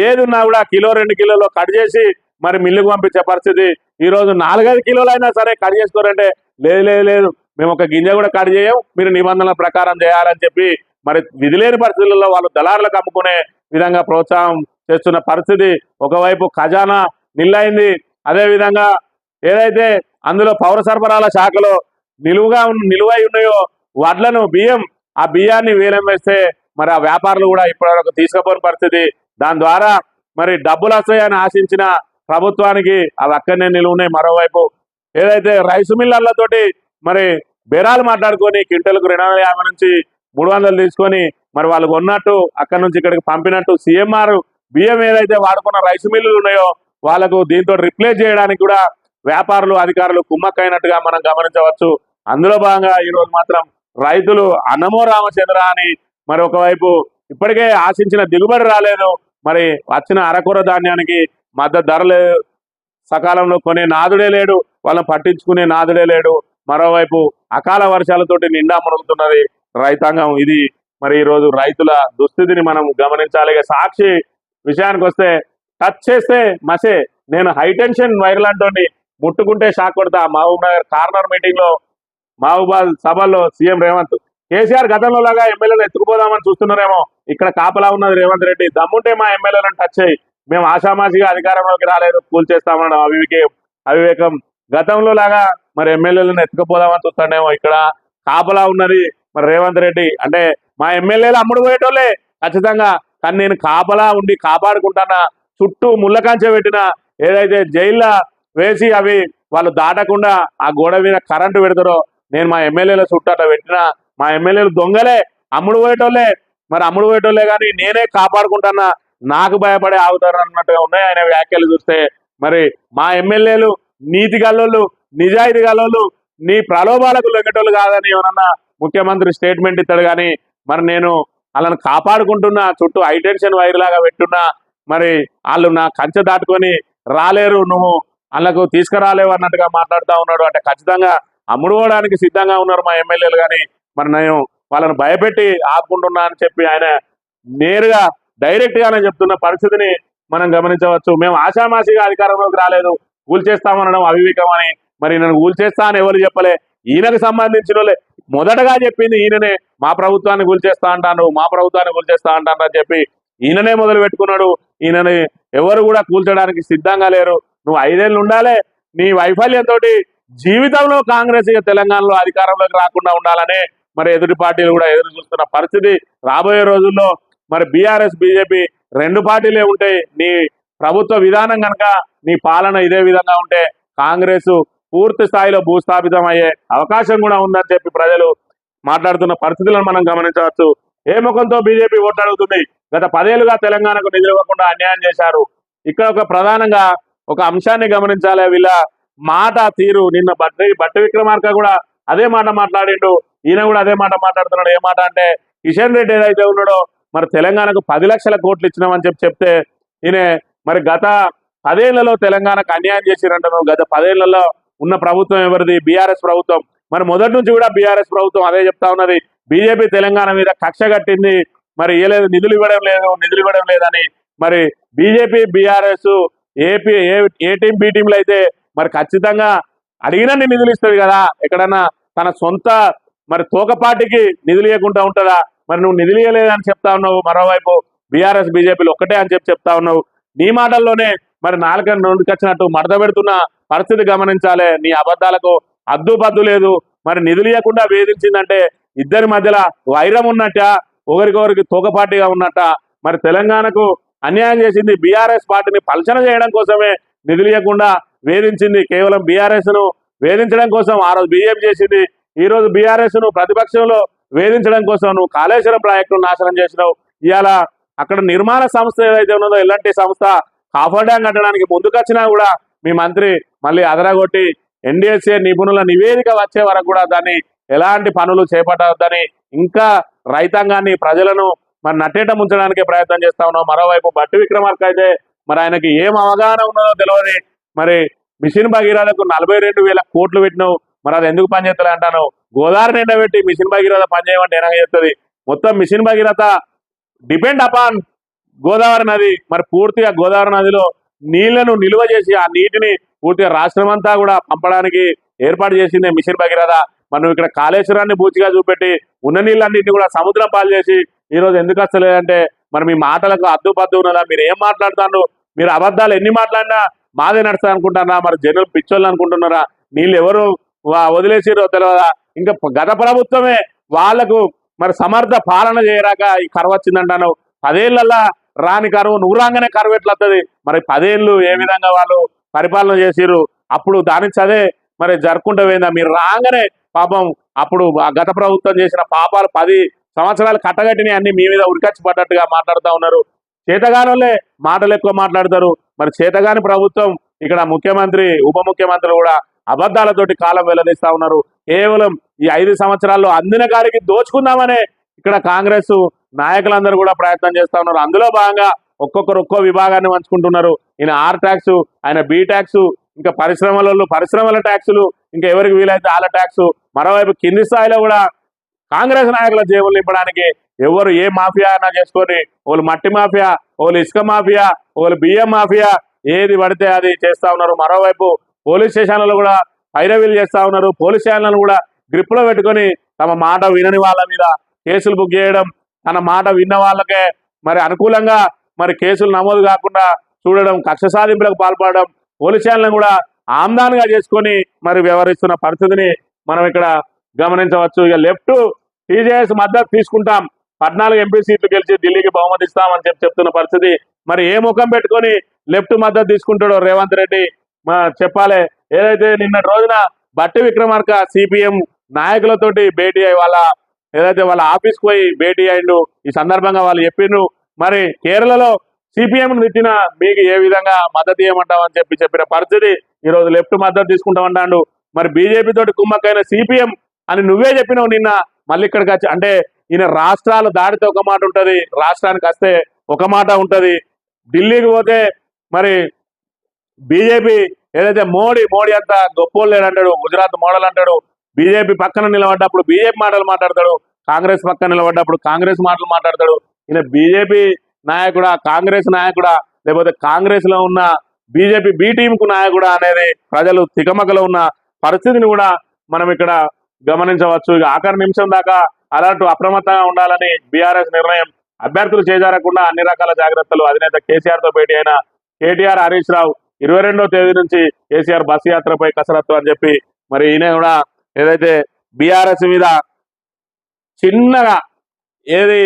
ఏది ఉన్నా కూడా కిలో 2 కిలోలు కట్ చేసి మరి మిల్లుకు పంపించే పరిస్థితి. ఈరోజు 4-5 కిలోలైనా సరే కట్ చేసుకోరంటే లేదు మేము ఒక గింజ కూడా కట్ చేయం, మీరు నిబంధనల ప్రకారం చేయాలని చెప్పి మరి విధి లేని పరిస్థితుల్లో వాళ్ళు దళారులకు అమ్ముకునే విధంగా ప్రోత్సాహం చేస్తున్న పరిస్థితి. ఒకవైపు ఖజానా నిల్లైంది, అదేవిధంగా ఏదైతే అందులో పౌర సరఫరాల శాఖలో నిలువై ఉన్నాయో వడ్లను ఆ బియ్యాన్ని వేలం వేస్తే మరి ఆ వ్యాపారులు కూడా ఇప్పటివరకు తీసుకుపోని పరిస్థితి. దాని ద్వారా మరి డబ్బులు వస్తాయని ఆశించిన ప్రభుత్వానికి అవి అక్కడనే నిలువున్నాయి. మరోవైపు ఏదైతే రైసు మిల్లర్లతోటి మరి బేరాలు మాట్లాడుకొని క్వింటల్కు 250 నుంచి 300 తీసుకొని మరి వాళ్ళు కొన్నట్టు అక్కడి నుంచి ఇక్కడికి పంపినట్టు సీఎంఆర్ బియ్యం ఏదైతే వాడుకున్న రైసు మిల్లులు ఉన్నాయో వాళ్ళకు దీంతో రిప్లేస్ చేయడానికి కూడా వ్యాపారులు అధికారులు కుమ్మక్కైనట్టుగా మనం గమనించవచ్చు. అందులో భాగంగా ఈరోజు మాత్రం రైతులు అన్నమో రామచంద్ర అని మరి ఒకవైపు ఇప్పటికే ఆశించిన దిగుబడి రాలేదు, మరి వచ్చిన అరకొర ధాన్యానికి మద్దతు ధర లేదు, సకాలంలో కొనే నాదుడే లేడు, వాళ్ళని పట్టించుకునే నాదుడే లేడు. మరోవైపు అకాల వర్షాలతోటి నిండా మునుగుతున్నది రైతాంగం. ఇది మరి ఈరోజు రైతుల దుస్థితిని మనం గమనించాలి. సాక్షి విషయానికి వస్తే టచ్ చేస్తే మసే, నేను హైటెన్షన్ వైర్ లాంటి ముట్టుకుంటే షాక్ కొడతా. మహబూబ్ నగర్ కార్నర్ మీటింగ్ లో మహబూబాద్ సభల్లో సీఎం రేవంత్, కేసీఆర్ గతంలో లాగా ఎమ్మెల్యేలు ఎత్తుకుపోదామని చూస్తున్నారేమో, ఇక్కడ కాపలా ఉన్నది రేవంత్ రెడ్డి, దమ్ముంటే మా ఎమ్మెల్యేలను టచ్ చేయి, మేము ఆషామాషిగా అధికారంలోకి రాలేదు, కూల్చేస్తామన్నాం అవివేకం. గతంలో లాగా మరి ఎమ్మెల్యేలను ఎత్తుకుపోదామని చూస్తాడేమో, ఇక్కడ కాపలా ఉన్నది మరి రేవంత్ రెడ్డి. అంటే మా ఎమ్మెల్యేలు అమ్ముడు పోయేటోళ్ళే ఖచ్చితంగా, కానీ నేను కాపలా ఉండి కాపాడుకుంటానా, చుట్టూ ముళ్ళ కంచె పెట్టిన ఏదైతే జైల్లో వేసి అవి వాళ్ళు దాటకుండా ఆ గోడ మీద కరెంటు పెడతారో నేను మా ఎమ్మెల్యేల చుట్టూ అట్లా పెట్టినా, మా ఎమ్మెల్యేలు దొంగలే, అమ్ముడు పోయేటోళ్ళే, మరి అమ్ముడు పోయేటోళ్ళే కానీ నేనే కాపాడుకుంటానా, నాకు భయపడే ఆగుతారు అన్నట్టుగా ఉన్నాయి ఆయన వ్యాఖ్యలు చూస్తే. మరి మా ఎమ్మెల్యేలు నీతి గల్లోళ్ళు, నిజాయితీ గల్లోళ్ళు, నీ ప్రలోభాలకు లొంగేటోళ్ళు కాదని ఎవరన్నా ముఖ్యమంత్రి స్టేట్మెంట్ ఇస్తాడు. కానీ మరి నేను వాళ్ళని కాపాడుకుంటున్నా, చుట్టూ హైటెన్షన్ వైర్ లాగా పెట్టున్నా, మరి వాళ్ళు నా కంచె దాటుకొని రాలేరు, నువ్వు వాళ్ళకు తీసుకురాలేవు అన్నట్టుగా మాట్లాడుతూ ఉన్నాడు. అంటే ఖచ్చితంగా అమ్ముడుకోవడానికి సిద్ధంగా ఉన్నారు మా ఎమ్మెల్యేలు, కానీ మరి నేను వాళ్ళని భయపెట్టి ఆపుకుంటున్నా అని చెప్పి ఆయన నేరుగా డైరెక్ట్ గానే చెప్తున్న పరిస్థితిని మనం గమనించవచ్చు. మేము ఆషామాషిగా అధికారంలోకి రాలేదు, కూల్చేస్తామనడం అవివేకం అని, మరి నన్ను కూల్చేస్తా అని ఎవరు చెప్పలే. ఈయనకు సంబంధించిన వాళ్ళే మొదటగా చెప్పింది ఈయననే, మా ప్రభుత్వాన్ని కూల్చేస్తా అంటాను, మా ప్రభుత్వాన్ని కూల్చేస్తా అంటాను అని చెప్పి ఈయననే మొదలు పెట్టుకున్నాడు. ఈయనని ఎవరు కూడా కూల్చడానికి సిద్ధంగా లేరు. నువ్వు 5 ఏళ్ళు ఉండాలి, నీ వైఫల్యంతో జీవితంలో కాంగ్రెస్ తెలంగాణలో అధికారంలోకి రాకుండా ఉండాలనే మరి ఎదుటి పార్టీలు కూడా ఎదురు చూస్తున్న పరిస్థితి. రాబోయే రోజుల్లో మరి బీఆర్ఎస్ బీజేపీ 2 పార్టీలే ఉంటాయి. నీ ప్రభుత్వ విధానం కనుక నీ పాలన ఇదే విధంగా ఉంటే కాంగ్రెస్ పూర్తి స్థాయిలో భూస్థాపితం అయ్యే అవకాశం కూడా ఉందని చెప్పి ప్రజలు మాట్లాడుతున్న పరిస్థితులను మనం గమనించవచ్చు. ఏ ముఖంతో బీజేపీ ఓట్లు అడుగుతుంది? గత 10 ఏళ్లుగా తెలంగాణకు నిధులు ఇవ్వకుండా అన్యాయం చేశారు. ఇక్కడ ప్రధానంగా ఒక అంశాన్ని గమనించాలి, వీళ్ళ మాట తీరు. నిన్న బట్టి విక్రమార్క కూడా అదే మాట మాట్లాడిండు, ఈయన కూడా అదే మాట మాట్లాడుతున్నాడు. ఏ మాట అంటే కిషన్ రెడ్డి ఏదైతే ఉన్నాడో మరి తెలంగాణకు 10 లక్షల కోట్లు ఇచ్చినామని చెప్తే ఈయన మరి గత 10 ఏళ్లలో తెలంగాణకు అన్యాయం చేసిరంటున్నావు. గత 10 ఏళ్లలో ఉన్న ప్రభుత్వం ఎవరిది? బీఆర్ఎస్ ప్రభుత్వం. మరి మొదటి నుంచి కూడా బీఆర్ఎస్ ప్రభుత్వం అదే చెప్తా ఉన్నది. బీజేపీ తెలంగాణ మీద కక్ష కట్టింది. మరి ఇవ్వలేదు, నిధులు ఇవ్వడం లేదని. మరి బీజేపీ బీఆర్ఎస్ ఏ టీం బి టీంలు అయితే మరి ఖచ్చితంగా అడిగినన్ని నిధులు ఇస్తుంది కదా. ఎక్కడన్నా తన సొంత మరి తోకపాటికి నిధులు ఇవ్వకుండా ఉంటుందా? మరి నువ్వు నిధులు ఇవ్వలేదని చెప్తా ఉన్నావు. మరోవైపు బీఆర్ఎస్ బీజేపీలు ఒక్కటే అని చెప్తా ఉన్నావు. నీ మాటల్లోనే మరి నాలుకని నోటికొచ్చినట్టు మడత పెడుతున్న పరిస్థితి గమనించాలి. నీ అబద్ధాలకు అద్దుపద్దు లేదు. మరి నిధులు ఇవ్వకుండా వేధించిందంటే ఇద్దరి మధ్యలో వైరం ఉన్నట్ట, ఒకరికొకరికి తోకపాటిగా ఉన్నట్ట. మరి తెలంగాణకు అన్యాయం చేసింది బీఆర్ఎస్ పార్టీని పలచన చేయడం కోసమే నిధులు ఇవ్వకుండా వేధించింది. కేవలం బీఆర్ఎస్ ను వేధించడం కోసం ఆ రోజు బీజేపీ చేసింది. ఈ రోజు బీఆర్ఎస్ ను ప్రతిపక్షంలో వేధించడం కోసం నువ్వు కాళేశ్వరం ప్రాజెక్టును నాశనం చేసినావు. ఇవాళ అక్కడ నిర్మాణ సంస్థ ఏదైతే ఉన్నదో ఎలాంటి సంస్థ కాఫర్ డ్యాం కట్టడానికి ముందుకొచ్చినా కూడా మీ మంత్రి మళ్ళీ అదరగొట్టి ఎన్డీఎస్ఏ నిపుణుల నివేదిక వచ్చే వరకు కూడా దాన్ని ఎలాంటి పనులు చేపట్టవద్దని ఇంకా రైతాంగాన్ని ప్రజలను మరి నట్టేట ముంచడానికే ప్రయత్నం చేస్తా ఉన్నాం. మరోవైపు బట్టి విక్రమార్క అయితే మరి ఆయనకి ఏం అవగాహన ఉన్నదో తెలియని మరి మిషన్ భగీరథకు 42,000 కోట్లు పెట్టినావు. మరి అది ఎందుకు పనిచేస్తలే అంటాను. గోదావరి నిండా పెట్టి మిషన్ భగీరథ పనిచేయమంటే ఏమైనా చేస్తుంది? మొత్తం mission Bhagiratha depend upon Godavari నది. మరి పూర్తిగా గోదావరి నదిలో నీళ్లను నిల్వ చేసి ఆ నీటిని పూర్తిగా రాష్ట్రం అంతా కూడా పంపడానికి ఏర్పాటు చేసిందే మిషన్ భగీరథ. మనం ఇక్కడ కాళేశ్వరాన్ని బూచిగా చూపెట్టి ఉన్న నీళ్ళన్నింటినీ కూడా సముద్రం పాలు చేసి ఈ రోజు ఎందుకు వస్తలేదంటే మరి మీ మాటలకు అద్దుపద్దు ఉన్నదా? మీరు ఏం మాట్లాడుతారు? మీరు అబద్ధాలు ఎన్ని మాట్లాడినా మాదే నడుస్తా అనుకుంటున్నారా? మరి జనులు పిచ్చోళ్ళు అనుకుంటున్నారా? నీళ్ళు ఎవరు వదిలేసిరో తెలియదా? ఇంకా గత ప్రభుత్వమే వాళ్లకు మరి సమర్థ పాలన చేయరాక ఈ కరువు వచ్చిందంటాను. 10 ఏళ్లలో రాని కరువు నూరాంగానే కరువు ఎట్లా వస్తుంది? మరి 10 ఏళ్ళు ఏ విధంగా వాళ్ళు పరిపాలన చేసిరు? అప్పుడు దాని చదే మరి జరుపుకుంటూ పోయిందా? మీరు రాగానే పాపం అప్పుడు గత ప్రభుత్వం చేసిన పాపాలు 10 సంవత్సరాలు కట్టగట్టిని అన్ని మీ మీద ఉరికచ్చి పడ్డట్టుగా మాట్లాడుతూ ఉన్నారు. చేతగానులే మాటలు ఎక్కువ మాట్లాడతారు. మరి చేతగాని ప్రభుత్వం ఇక్కడ ముఖ్యమంత్రి ఉప ముఖ్యమంత్రులు కూడా అబద్ధాలతోటి కాలం వెల్లడిస్తా ఉన్నారు. కేవలం ఈ 5 సంవత్సరాల్లో అందిన కాడికి దోచుకుందామనే ఇక్కడ కాంగ్రెస్ నాయకులందరూ కూడా ప్రయత్నం చేస్తా ఉన్నారు. అందులో భాగంగా ఒక్కొక్కరు ఒక్కో విభాగాన్ని పంచుకుంటున్నారు. ఈయన ఆర్ ట్యాక్స్, ఆయన బి ట్యాక్స్, ఇంకా పరిశ్రమల ట్యాక్సులు, ఇంకా ఎవరికి వీలైతే వాళ్ళ ట్యాక్స్. మరోవైపు కింది స్థాయిలో కూడా కాంగ్రెస్ నాయకుల జేబులు నింపడానికి ఎవరు ఏ మాఫియా అయినా చేసుకొని, వాళ్ళు మట్టి మాఫియా, వాళ్ళు ఇసుక మాఫియా, వాళ్ళు బియ్యం మాఫియా, ఏది పడితే అది చేస్తా ఉన్నారు. మరోవైపు పోలీస్ స్టేషన్లలో కూడా పైరవీలు చేస్తా ఉన్నారు. పోలీస్ స్టేషన్లను కూడా గ్రిప్లో పెట్టుకొని తమ మాట వినని వాళ్ళ మీద కేసులు బుక్ చేయడం, తన మాట విన్న వాళ్ళకే మరి అనుకూలంగా మరి కేసులు నమోదు కాకుండా చూడడం, కక్ష సాధింపులకు పాల్పడడం, పోలీస్ స్టేషన్లను కూడా ఆమ్దానుగా చేసుకొని మరి వ్యవహరిస్తున్న పరిస్థితిని మనం ఇక్కడ గమనించవచ్చు. ఇక లెఫ్ట్ టీజేఎస్ మద్దతు తీసుకుంటాం, 14 ఎంపీ సీట్లు గెలిచి ఢిల్లీకి బహుమతి ఇస్తామని చెప్తున్న పరిస్థితి. మరి ఏ ముఖం పెట్టుకొని లెఫ్ట్ మద్దతు తీసుకుంటాడో రేవంత్ రెడ్డి చెప్పాలి. ఏదైతే నిన్నటి రోజున బట్టి విక్రమార్క సిపిఎం నాయకులతోటి భేటీ అయ్యి వాళ్ళ ఆఫీస్కి పోయి భేటీ అయిండు. ఈ సందర్భంగా వాళ్ళు చెప్పిండ్రు మరి కేరళలో సిపిఎం తిట్టిన మీకు ఏ విధంగా మద్దతు ఇవ్వమంటామని చెప్పిన పరిస్థితి. ఈరోజు లెఫ్ట్ మద్దతు తీసుకుంటామంటాడు. మరి బీజేపీ తోటి కుమ్మక్కైన సిపిఎం అని నువ్వే చెప్పినావు నిన్న. మళ్ళీ ఇక్కడికి వచ్చి అంటే ఈయన రాష్ట్రాలు దాడితే ఒక మాట ఉంటుంది, రాష్ట్రానికి వస్తే ఒక మాట ఉంటుంది. ఢిల్లీకి పోతే మరి బీజేపీ ఏదైతే మోడీ అంతా గొప్పోళ్ళు లేదంటాడు, గుజరాత్ మోడల్ అంటాడు. బీజేపీ పక్కన నిలబడ్డప్పుడు బీజేపీ మాటలు మాట్లాడతాడు, కాంగ్రెస్ పక్కన నిలబడ్డప్పుడు కాంగ్రెస్ మాటలు మాట్లాడతాడు. ఈయన బీజేపీ నాయకుడా, కాంగ్రెస్ నాయకుడా, లేకపోతే కాంగ్రెస్ లో ఉన్న బీజేపీ బి టీంకు నాయకుడా అనేది ప్రజలు తికమకలో ఉన్న పరిస్థితిని కూడా మనం ఇక్కడ గమనించవచ్చు. ఇక ఆఖరి నిమిషం దాకా అలర్ట్ అప్రమత్తంగా ఉండాలని బీఆర్ఎస్ నిర్ణయం. అభ్యర్థులు చేజారకుండా అన్ని రకాల జాగ్రత్తలు. అధినేత కేసీఆర్ తో భేటీ అయిన కేటీఆర్, హరీష్ రావు 22వ తేదీ నుంచి కేసీఆర్ బస్సు యాత్రపై కసరత్తు అని చెప్పి మరి ఈయన కూడా ఏదైతే బీఆర్ఎస్ మీద చిన్నగా ఏది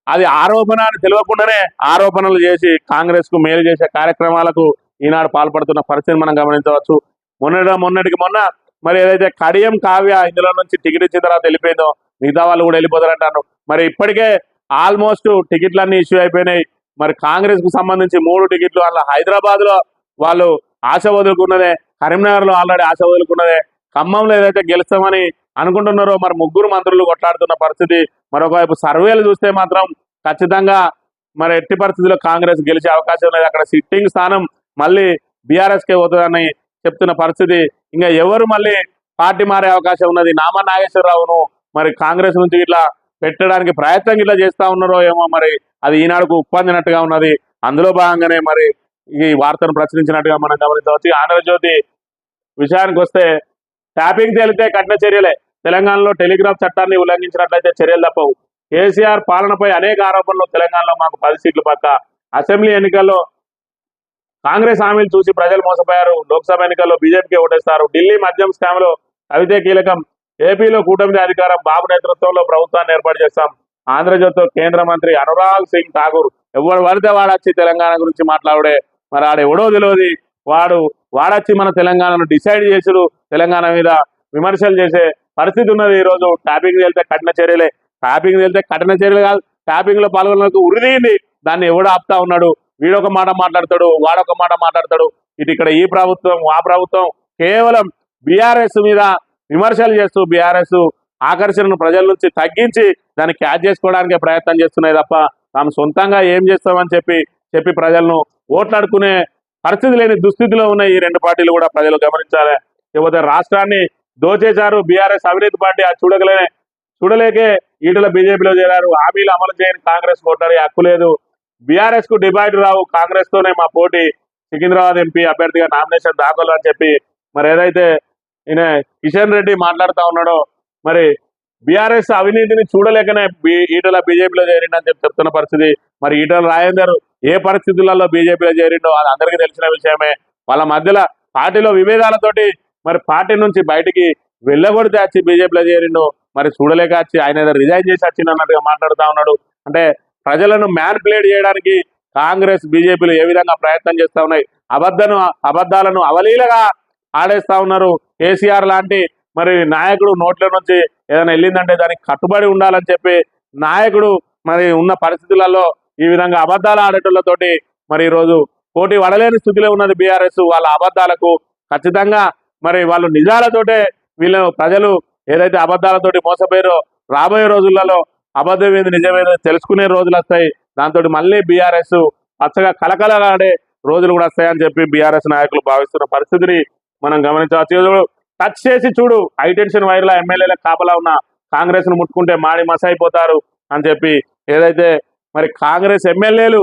అది ఆరోపణ అని తెలియకుండానే ఆరోపణలు చేసి కాంగ్రెస్ కు మేలు చేసే కార్యక్రమాలకు ఈనాడు పాల్పడుతున్న పరిస్థితిని మనం గమనించవచ్చు. మొన్నటికి మొన్న మరి ఏదైతే కడియం కావ్య ఇందులో నుంచి టికెట్ ఇచ్చిన తర్వాత వెళ్ళిపోయిందో మిగతా వాళ్ళు కూడా వెళ్ళిపోతారంటారు. మరి ఇప్పటికే ఆల్మోస్ట్ టికెట్లన్నీ ఇష్యూ అయిపోయినాయి. మరి కాంగ్రెస్ కు సంబంధించి 3 టికెట్లు అలా హైదరాబాద్ లో వాళ్ళు ఆశ వదులుకున్నదే, కరీంనగర్ లో ఆల్రెడీ ఆశ వదులుకున్నదే, ఖమ్మంలో ఏదైతే గెలుస్తామని అనుకుంటున్నారో మరి 3 మంత్రులు కొట్లాడుతున్న పరిస్థితి. మరొకవైపు సర్వేలు చూస్తే మాత్రం ఖచ్చితంగా మరి ఎట్టి పరిస్థితుల్లో కాంగ్రెస్ గెలిచే అవకాశం లేదు. అక్కడ సిట్టింగ్ స్థానం మళ్ళీ బీఆర్ఎస్కే పోతుందని చెప్తున్న పరిస్థితి. ఇంకా ఎవరు మళ్ళీ పార్టీ మారే అవకాశం ఉన్నది? నామా నాగేశ్వరరావును మరి కాంగ్రెస్ నుంచి ఇట్లా పెట్టడానికి ప్రయత్నం ఇట్లా చేస్తా ఉన్నారో ఏమో, మరి అది ఈనాడుకు ఉప్పందినట్టుగా ఉన్నది. అందులో భాగంగానే మరి ఈ వార్తను ప్రచురించినట్టుగా మనం గమనించవచ్చు. ఆంధ్రజ్యోతి విషయానికి వస్తే ట్యాపింగ్ తేలితే కఠిన చర్యలే, తెలంగాణలో టెలిగ్రాఫ్ చట్టాన్ని ఉల్లంఘించినట్లయితే చర్యలు తప్పవు. కేసీఆర్ పాలనపై అనేక ఆరోపణలు, తెలంగాణలో మాకు 10 సీట్లు పక్క. అసెంబ్లీ ఎన్నికల్లో కాంగ్రెస్ హామీలు చూసి ప్రజలు మోసపోయారు, లోక్సభ ఎన్నికల్లో బీజేపీకి ఓటేస్తారు. ఢిల్లీ మద్యం స్కామ్లో కవితే కీలకం, ఏపీలో కూటమి అధికారం, బాబు నేతృత్వంలో ప్రభుత్వాన్ని ఏర్పాటు చేస్తాం. ఆంధ్రజ్యోతితో కేంద్ర మంత్రి అనురాగ్ సింగ్ ఠాకూర్ ఎవరు పడితే వాడొచ్చి తెలంగాణ గురించి మాట్లాడే, మరి ఆడెవడో తెలియదు, వాడొచ్చి మన తెలంగాణను డిసైడ్ చేసుడు, తెలంగాణ మీద విమర్శలు చేసే పరిస్థితి ఉన్నది. ఈరోజు ట్యాపింగ్ వెళ్తే కఠిన చర్యలే, ట్యాపింగ్ వెళ్తే కఠిన చర్యలు కాదు, ట్యాపింగ్ లో పాల్గొనకు ఉరిదీయండి, దాన్ని ఎవడు ఆపుతా ఉన్నాడు? వీడొక మాట మాట్లాడతాడు, వాడొక మాట మాట్లాడతాడు. ఇటు ఇక్కడ ఈ ప్రభుత్వం ఆ ప్రభుత్వం కేవలం బీఆర్ఎస్ మీద విమర్శలు చేస్తూ బీఆర్ఎస్ ఆకర్షణను ప్రజల నుంచి తగ్గించి దాన్ని క్యాచ్ చేసుకోవడానికి ప్రయత్నం చేస్తున్నాయి తప్ప తాము సొంతంగా ఏం చేస్తామని చెప్పి ప్రజలను ఓట్లాడుకునే పరిస్థితి లేని దుస్థితిలో ఉన్నాయి ఈ రెండు పార్టీలు కూడా ప్రజలు గమనించాలి. లేకపోతే రాష్ట్రాన్ని దోచేశారు బీఆర్ఎస్ అవినీతి పార్టీ, అది చూడలేకే ఈటల బీజేపీలో చేరారు. హామీలు అమలు చేయని కాంగ్రెస్ ఓటరి హక్కు లేదు, బీఆర్ఎస్ కు డిబైట్ రావు, కాంగ్రెస్ తోనే మా పోటీ, సికింద్రాబాద్ ఎంపీ అభ్యర్థిగా నామినేషన్ దాఖలు అని చెప్పి మరి ఏదైతే ఈయన కిషన్ రెడ్డి మాట్లాడుతూ ఉన్నాడో, మరి బీఆర్ఎస్ అవినీతిని చూడలేకనే ఈటల బీజేపీలో చేరిండని చెప్తున్న పరిస్థితి. మరి ఈటల రాజేందర్ ఏ పరిస్థితులలో బీజేపీలో చేరిండో అది అందరికీ తెలిసిన విషయమే. వాళ్ళ మధ్యలో పార్టీలో విభేదాలతోటి మరి పార్టీ నుంచి బయటికి వెళ్ళగొడితే వచ్చి బీజేపీలో చేరిండో, మరి చూడలేక వచ్చి ఆయన ఏదో రిజైన్ చేసి వచ్చింది అన్నట్టుగా మాట్లాడుతూ ఉన్నాడు. అంటే ప్రజలను మ్యానిపులేట్ చేయడానికి కాంగ్రెస్ బీజేపీలు ఏ విధంగా ప్రయత్నం చేస్తూ ఉన్నాయి, అబద్ధాలను అవలీలగా ఆడేస్తా ఉన్నారు. కేసీఆర్ లాంటి మరి నాయకుడు నోట్ల నుంచి ఏదైనా వెళ్ళిందంటే దానికి కట్టుబడి ఉండాలని చెప్పి నాయకుడు మరి ఉన్న పరిస్థితులలో ఈ విధంగా అబద్ధాలు ఆడేటోళ్లతోటి మరి ఈరోజు పోటీ పడలేని స్థితిలో ఉన్నది బీఆర్ఎస్. వాళ్ళ అబద్ధాలకు ఖచ్చితంగా మరి వాళ్ళు నిజాలతోటే వీళ్ళు ప్రజలు ఏదైతే అబద్ధాలతోటి మోసపోయారో రాబోయే రోజులలో అబద్ధం ఏది నిజమేదో తెలుసుకునే రోజులు వస్తాయి. దాంతో మళ్ళీ బీఆర్ఎస్ పచ్చగా కలకలలాడే రోజులు కూడా వస్తాయని చెప్పి బీఆర్ఎస్ నాయకులు భావిస్తున్న పరిస్థితిని మనం గమనించవచ్చు. టచ్ చేసి చూడు, హైటెన్షన్ వైర్ల ఎమ్మెల్యేల కాపలా ఉన్న కాంగ్రెస్ ను ముట్టుకుంటే మాడి మసైపోతారు అని చెప్పి ఏదైతే మరి కాంగ్రెస్ ఎమ్మెల్యేలు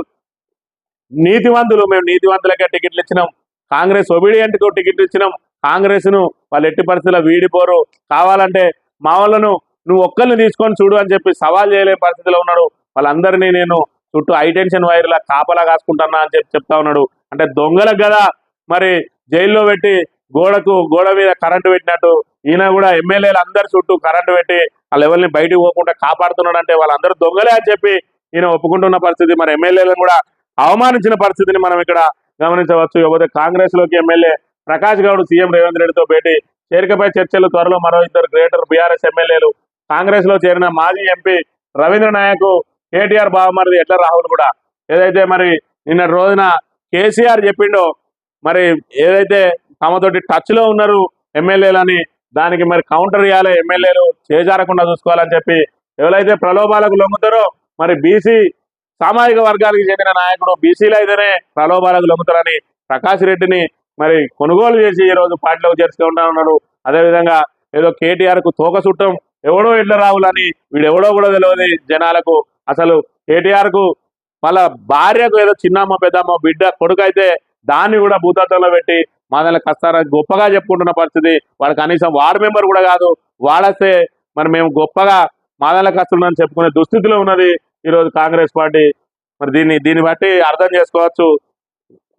నీతివంతులు, మేము నీతివంతులకే టికెట్లు ఇచ్చినాం, కాంగ్రెస్ ఒబీడియంట్ కు టికెట్లు ఇచ్చినాం, కాంగ్రెస్ ను వాళ్ళు ఎట్టి పరిస్థితుల్లో వీడిపోరు, కావాలంటే మా వాళ్ళను నువ్వు ఒక్కరిని తీసుకొని చూడు అని చెప్పి సవాల్ చేయలేని పరిస్థితిలో ఉన్నాడు. వాళ్ళందరినీ నేను చుట్టూ హైటెన్షన్ వైర్ల కాపలా కాసుకుంటున్నా అని చెప్తా ఉన్నాడు. అంటే దొంగలకు కదా మరి జైల్లో పెట్టి గోడ మీద కరెంటు పెట్టినట్టు ఈయన కూడా ఎమ్మెల్యేలు అందరి చుట్టూ కరెంటు పెట్టి వాళ్ళు ఎవరిని బయటికి పోకుండా కాపాడుతున్నాడు. అంటే వాళ్ళందరూ దొంగలే అని చెప్పి ఈయన ఒప్పుకుంటున్న పరిస్థితి. మరి ఎమ్మెల్యేలను కూడా అవమానించిన పరిస్థితిని మనం ఇక్కడ గమనించవచ్చు. ఇకపోతే కాంగ్రెస్ లోకి ఎమ్మెల్యే ప్రకాష్ గౌడ్ సీఎం రేవంత్ రెడ్డితో భేటీ, చేరికపై చర్చలు, త్వరలో మరో 2 గ్రేటర్ బీఆర్ఎస్ ఎమ్మెల్యేలు. కాంగ్రెస్ లో చేరిన మాజీ ఎంపీ రవీంద్ర నాయక్, కేటీఆర్ బావమరిది ఎట్ల రాహుల్ కూడా ఏదైతే మరి నిన్న రోజున కేసీఆర్ చెప్పిండో, మరి ఏదైతే తమతోటి టచ్ లో ఉన్నారు ఎమ్మెల్యేలని దానికి మరి కౌంటర్ ఇవ్వాలి, ఎమ్మెల్యేలు చేజారకుండా చూసుకోవాలని చెప్పి ఎవరైతే ప్రలోభాలకు లొంగుతారో మరి బీసీ సామాజిక వర్గానికి చెందిన నాయకుడు బీసీలు అయితేనే ప్రలోభాలకు లొంగుతారని ప్రకాష్ రెడ్డిని మరి కొనుగోలు చేసి ఈ రోజు పార్టీలోకి చేర్చుకుంటా ఉన్నారు. అదేవిధంగా ఏదో కేటీఆర్ కు తోక చుట్టం ఎవడో ఎడ్ల రావులని వీడెవడో కూడా తెలియదు జనాలకు. అసలు కేటీఆర్ కు వాళ్ళ భార్యకు ఏదో చిన్నమ్మ పెద్దమ్మ బిడ్డ కొడుకు అయితే దాన్ని కూడా భూతత్వంలో పెట్టి మాదల కస్తారని గొప్పగా చెప్పుకుంటున్న పరిస్థితి. వాడు కనీసం వార్డు మెంబర్ కూడా కాదు, వాడస్తే మరి మేము గొప్పగా మాదల కస్తున్నామని చెప్పుకునే దుస్థితిలో ఉన్నది ఈరోజు కాంగ్రెస్ పార్టీ. మరి దీన్ని బట్టి అర్థం చేసుకోవచ్చు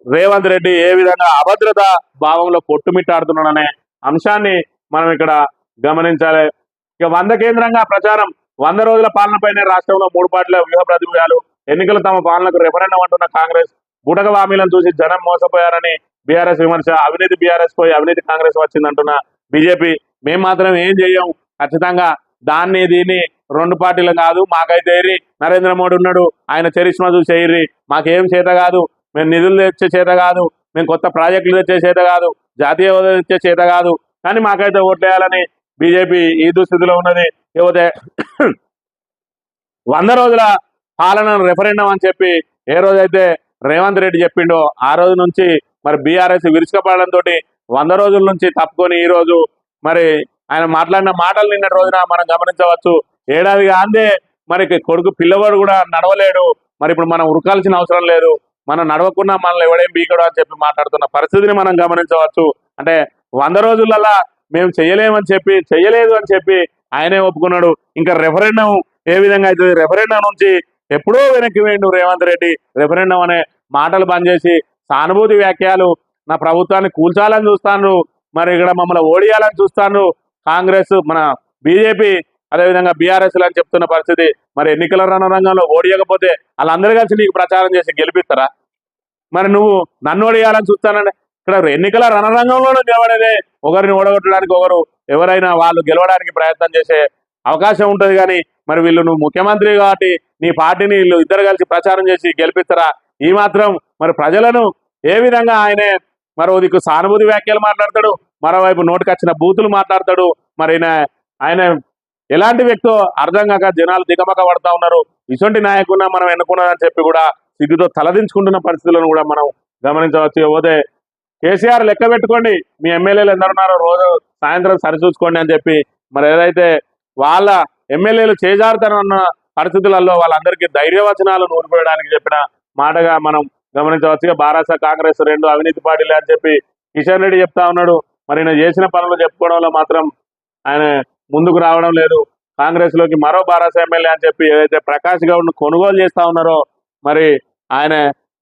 రేవంత్ రెడ్డి ఏ విధంగా అభద్రత భావంలో కొట్టుమిట్టాడుతున్నాడనే అంశాన్ని మనం ఇక్కడ గమనించాలి. ఇక 100 కేంద్రంగా ప్రచారం, 100 రోజుల పాలనపైనే రాష్ట్రంలో 3 పార్టీల వ్యూహ ప్రతివ్యూహాలు, ఎన్నికలు తమ పాలనకు రెఫరెండం అంటున్న కాంగ్రెస్, బుటక హామీలను చూసి జనం మోసపోయారని బీఆర్ఎస్ విమర్శ, అవినీతి బీఆర్ఎస్ పోయి అవినీతి కాంగ్రెస్ వచ్చిందంటున్న బీజేపీ, మేము మాత్రం ఏం చెయ్యం, ఖచ్చితంగా దీన్ని 2 పార్టీలు కాదు, మాకైతే నరేంద్ర మోడీ ఉన్నాడు, ఆయన చరిష్మా చూసి ఎయిర్రి, మాకేం చేత కాదు, మేము నిధులు తెచ్చే చేత కాదు, మేము కొత్త ప్రాజెక్టులు తెచ్చే చేత కాదు, జాతీయ హోదా తెచ్చే చేత కాదు, కానీ మాకైతే ఓట్లేయాలని బీజేపీ ఈ దుస్థితిలో ఉన్నది. లేకపోతే 100 రోజుల పాలన రెఫరెండం అని చెప్పి ఏ రోజైతే రేవంత్ రెడ్డి చెప్పిండో ఆ రోజు నుంచి మరి బీఆర్ఎస్ విరుచుకపడడంతో 100 రోజుల నుంచి తప్పుకొని ఈ రోజు మరి ఆయన మాట్లాడిన మాటలు నిన్నటి రోజున మనం గమనించవచ్చు. ఏడాది అందే మరి కొడుకు పిల్లవాడు కూడా నడవలేడు, మరి ఇప్పుడు మనం ఉరకాల్సిన అవసరం లేదు, మనం నడవకున్నా మనల్ని ఎవడేం బీకడు అని చెప్పి మాట్లాడుతున్న పరిస్థితిని మనం గమనించవచ్చు. అంటే 100 రోజులల్లా మేము చేయలేమని చెప్పి చేయలేదు అని చెప్పి ఆయనే ఒప్పుకున్నాడు. ఇంకా రెఫరెండం ఏ విధంగా అవుతుంది, రెఫరెండం నుంచి ఎప్పుడో వెనక్కి వేయండు రేవంత్ రెడ్డి. రెఫరెండం అనే మాటలు బంద్ చేసి సానుభూతి వ్యాఖ్యలు, నా ప్రభుత్వాన్ని కూల్చాలని చూస్తాను, మరి ఇక్కడ మమ్మల్ని ఓడియాలని చూస్తాను కాంగ్రెస్, మన బీజేపీ, అదేవిధంగా బీఆర్ఎస్ అని చెప్తున్న పరిస్థితి. మరి ఎన్నికల రణరంగంలో ఓడియకపోతే వాళ్ళందరూ కలిసి నీకు ప్రచారం చేసి గెలిపిస్తారా? మరి నువ్వు నన్ను ఓడియాలని చూస్తానండి. ఇక్కడ ఎన్నికల రణరంగంలో నిలబడేదే ఒకరిని ఓడగొట్టడానికి ఒకరు ఎవరైనా వాళ్ళు గెలవడానికి ప్రయత్నం చేసే అవకాశం ఉంటుంది. కానీ మరి వీళ్ళు నువ్వు ముఖ్యమంత్రి కాబట్టి నీ పార్టీని వీళ్ళు ఇద్దరు కలిసి ప్రచారం చేసి గెలిపిస్తారా? ఈ మాత్రం మరి ప్రజలను ఏ విధంగా ఆయనే మరో దిక్కు సానుభూతి వ్యాఖ్యలు మాట్లాడతాడు, మరోవైపు నోటికి వచ్చిన బూతులు మాట్లాడతాడు. మరి ఆయన ఎలాంటి వ్యక్తో అర్థం కాక జనాలు దిగమక పడతా ఉన్నారు. ఇటువంటి నాయకున్నా మనం ఎన్నుకున్నారని చెప్పి కూడా సిగ్గుతో తలదించుకుంటున్న పరిస్థితులను కూడా మనం గమనించవచ్చు. పోతే కేసీఆర్ లెక్క పెట్టుకోండి, మీ ఎమ్మెల్యేలు ఎందరున్నారో రోజు సాయంత్రం సరిచూసుకోండి అని చెప్పి మరి ఏదైతే వాళ్ళ ఎమ్మెల్యేలు చేజారుతారన్న పరిస్థితులలో వాళ్ళందరికీ ధైర్యవచనాలు నూరిపోయడానికి చెప్పిన మాటగా మనం గమనించవచ్చు. బారాస కాంగ్రెస్ 2 అవినీతి పార్టీలే అని చెప్పి కిషన్ రెడ్డి చెప్తా ఉన్నాడు. మరి నేను చేసిన పనులు చెప్పుకోవడంలో మాత్రం ఆయన ముందుకు రావడం లేదు. కాంగ్రెస్ లోకి మరో బారాస ఎమ్మెల్యే అని చెప్పి ఏదైతే ప్రకాష్ గౌడ్ను కొనుగోలు చేస్తా ఉన్నారో, మరి ఆయన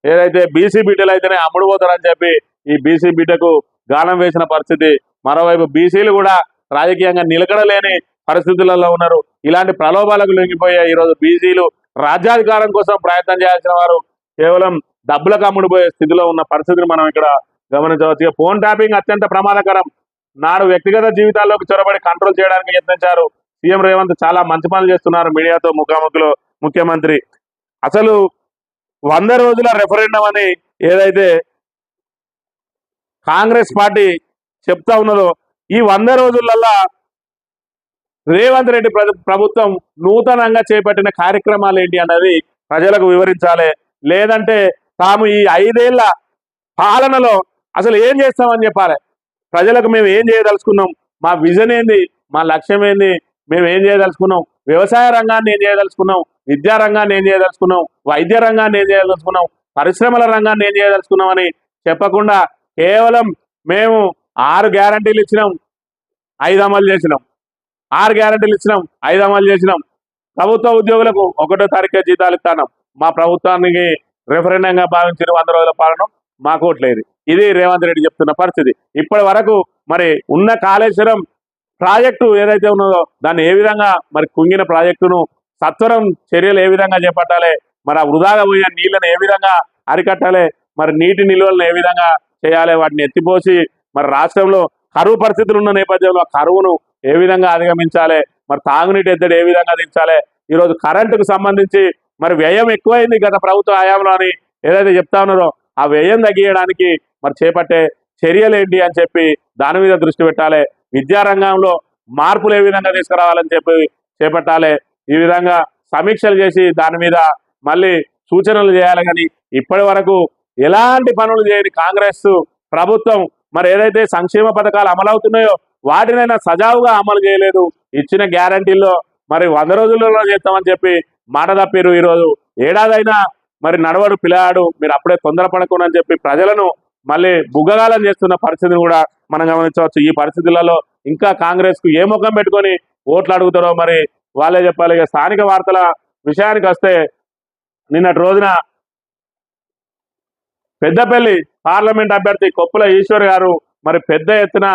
ఏదైతే బీసీ బిడ్డలు అయితేనే అమ్ముడు పోతారని చెప్పి ఈ బీసీ బిడ్డకు గాలం వేసిన పరిస్థితి. మరోవైపు బీసీలు కూడా రాజకీయంగా నిలకడలేని పరిస్థితులలో ఉన్నారు. ఇలాంటి ప్రలోభాలకు లొంగిపోయే ఈరోజు బీసీలు రాజ్యాధికారం కోసం ప్రయత్నం చేయాల్సిన వారు కేవలం డబ్బులకు అమ్ముడుపోయే స్థితిలో ఉన్న పరిస్థితిని మనం ఇక్కడ గమనించవచ్చు. ఫోన్ ట్యాపింగ్ అత్యంత ప్రమాదకరం. నాడు వ్యక్తిగత జీవితాల్లోకి చొరబడి కంట్రోల్ చేయడానికి యత్నించారు సీఎం రేవంత్. చాలా మంచి పనులు చేస్తున్నారు మీడియాతో ముఖాముఖిలో ముఖ్యమంత్రి. అసలు 100 రోజుల రెఫరెండం అని ఏదైతే కాంగ్రెస్ పార్టీ చెప్తా ఉన్నదో, ఈ 100 రోజులల్లా రేవంత్ రెడ్డి ప్రభుత్వం నూతనంగా చేపట్టిన కార్యక్రమాలు ఏంటి అన్నది ప్రజలకు వివరించాలి. లేదంటే తాము ఈ 5 ఏళ్ల పాలనలో అసలు ఏం చేస్తామని చెప్పాలి. ప్రజలకు మేము ఏం చేయదలుచుకున్నాం, మా విజన్ ఏంది, మా లక్ష్యం ఏంది, మేము ఏం చేయదలుచుకున్నాం, వ్యవసాయ రంగాన్ని ఏం చేయదలుచుకున్నాం, విద్యా రంగాన్ని ఏం చేయదలుచుకున్నాం, వైద్య రంగాన్ని ఏం చేయదలుచుకున్నాం, పరిశ్రమల రంగాన్ని ఏం చేయదలుచుకున్నాం అని చెప్పకుండా కేవలం మేము 6 గ్యారంటీలు ఇచ్చినాం, 5 అమలు చేసినాం, 6 గ్యారంటీలు ఇచ్చినాం, 5 అమలు చేసినాం, ప్రభుత్వ ఉద్యోగులకు 1వ తారీఖే జీతాలు ఇస్తాం, మా ప్రభుత్వానికి రెఫరెండంగా భావించిన 100 రోజుల పాలన మాకు ఓట్లేదు. ఇది రేవంత్ రెడ్డి చెప్తున్న పరిస్థితి. ఇప్పటి వరకు మరి ఉన్న కాళేశ్వరం ప్రాజెక్టు ఏదైతే ఉన్నదో దాన్ని ఏ విధంగా మరి కుంగిన ప్రాజెక్టును సత్వరం చర్యలు ఏ విధంగా చేపట్టాలి, మరి ఆ వృధాగా పోయే నీళ్ళని ఏ విధంగా అరికట్టాలి, మరి నీటి నిల్వలను ఏ విధంగా చేయాలి, వాటిని ఎత్తిపోసి మరి రాష్ట్రంలో కరువు పరిస్థితులు ఉన్న నేపథ్యంలో కరువును ఏ విధంగా అధిగమించాలి, మరి తాగునీటి ఎద్దడి ఏ విధంగా దించాలి. ఈరోజు కరెంటుకు సంబంధించి మరి వ్యయం ఎక్కువైంది గత ప్రభుత్వ హయాంలో అని ఏదైతే చెప్తా ఉన్నారో ఆ వ్యయం తగ్గించడానికి మరి చేపట్టే చర్యలు ఏంటి అని చెప్పి దాని మీద దృష్టి పెట్టాలి. విద్యారంగంలో మార్పులు ఏ విధంగా తీసుకురావాలని చెప్పి చేపట్టాలి. ఈ విధంగా సమీక్షలు చేసి దాని మీద మళ్ళీ సూచనలు చేయాలి. కానీ ఇప్పటి వరకు ఎలాంటి పనులు చేయని కాంగ్రెస్ ప్రభుత్వం మరి ఏదైతే సంక్షేమ పథకాలు అమలవుతున్నాయో వాటినైనా సజావుగా అమలు చేయలేదు. ఇచ్చిన గ్యారంటీల్లో మరి 100 రోజులలో చేస్తామని చెప్పి మాట తప్పారు. ఈరోజు ఏడాదైనా మరి నడవడు పిల్లాడు, మీరు అప్పుడే తొందరపడకుండా అని చెప్పి ప్రజలను మళ్ళీ బుగ్గగాలం చేస్తున్న పరిస్థితిని కూడా మనం గమనించవచ్చు. ఈ పరిస్థితులలో ఇంకా కాంగ్రెస్ కు ఏ ముఖం పెట్టుకొని ఓట్లు అడుగుతారో మరి వాళ్ళే చెప్పాలి. ఇక స్థానిక వార్తల విషయానికి వస్తే నిన్నటి రోజున పెద్దపల్లి పార్లమెంట్ అభ్యర్థి కొప్పుల ఈశ్వర్ గారు మరి పెద్ద ఎత్తున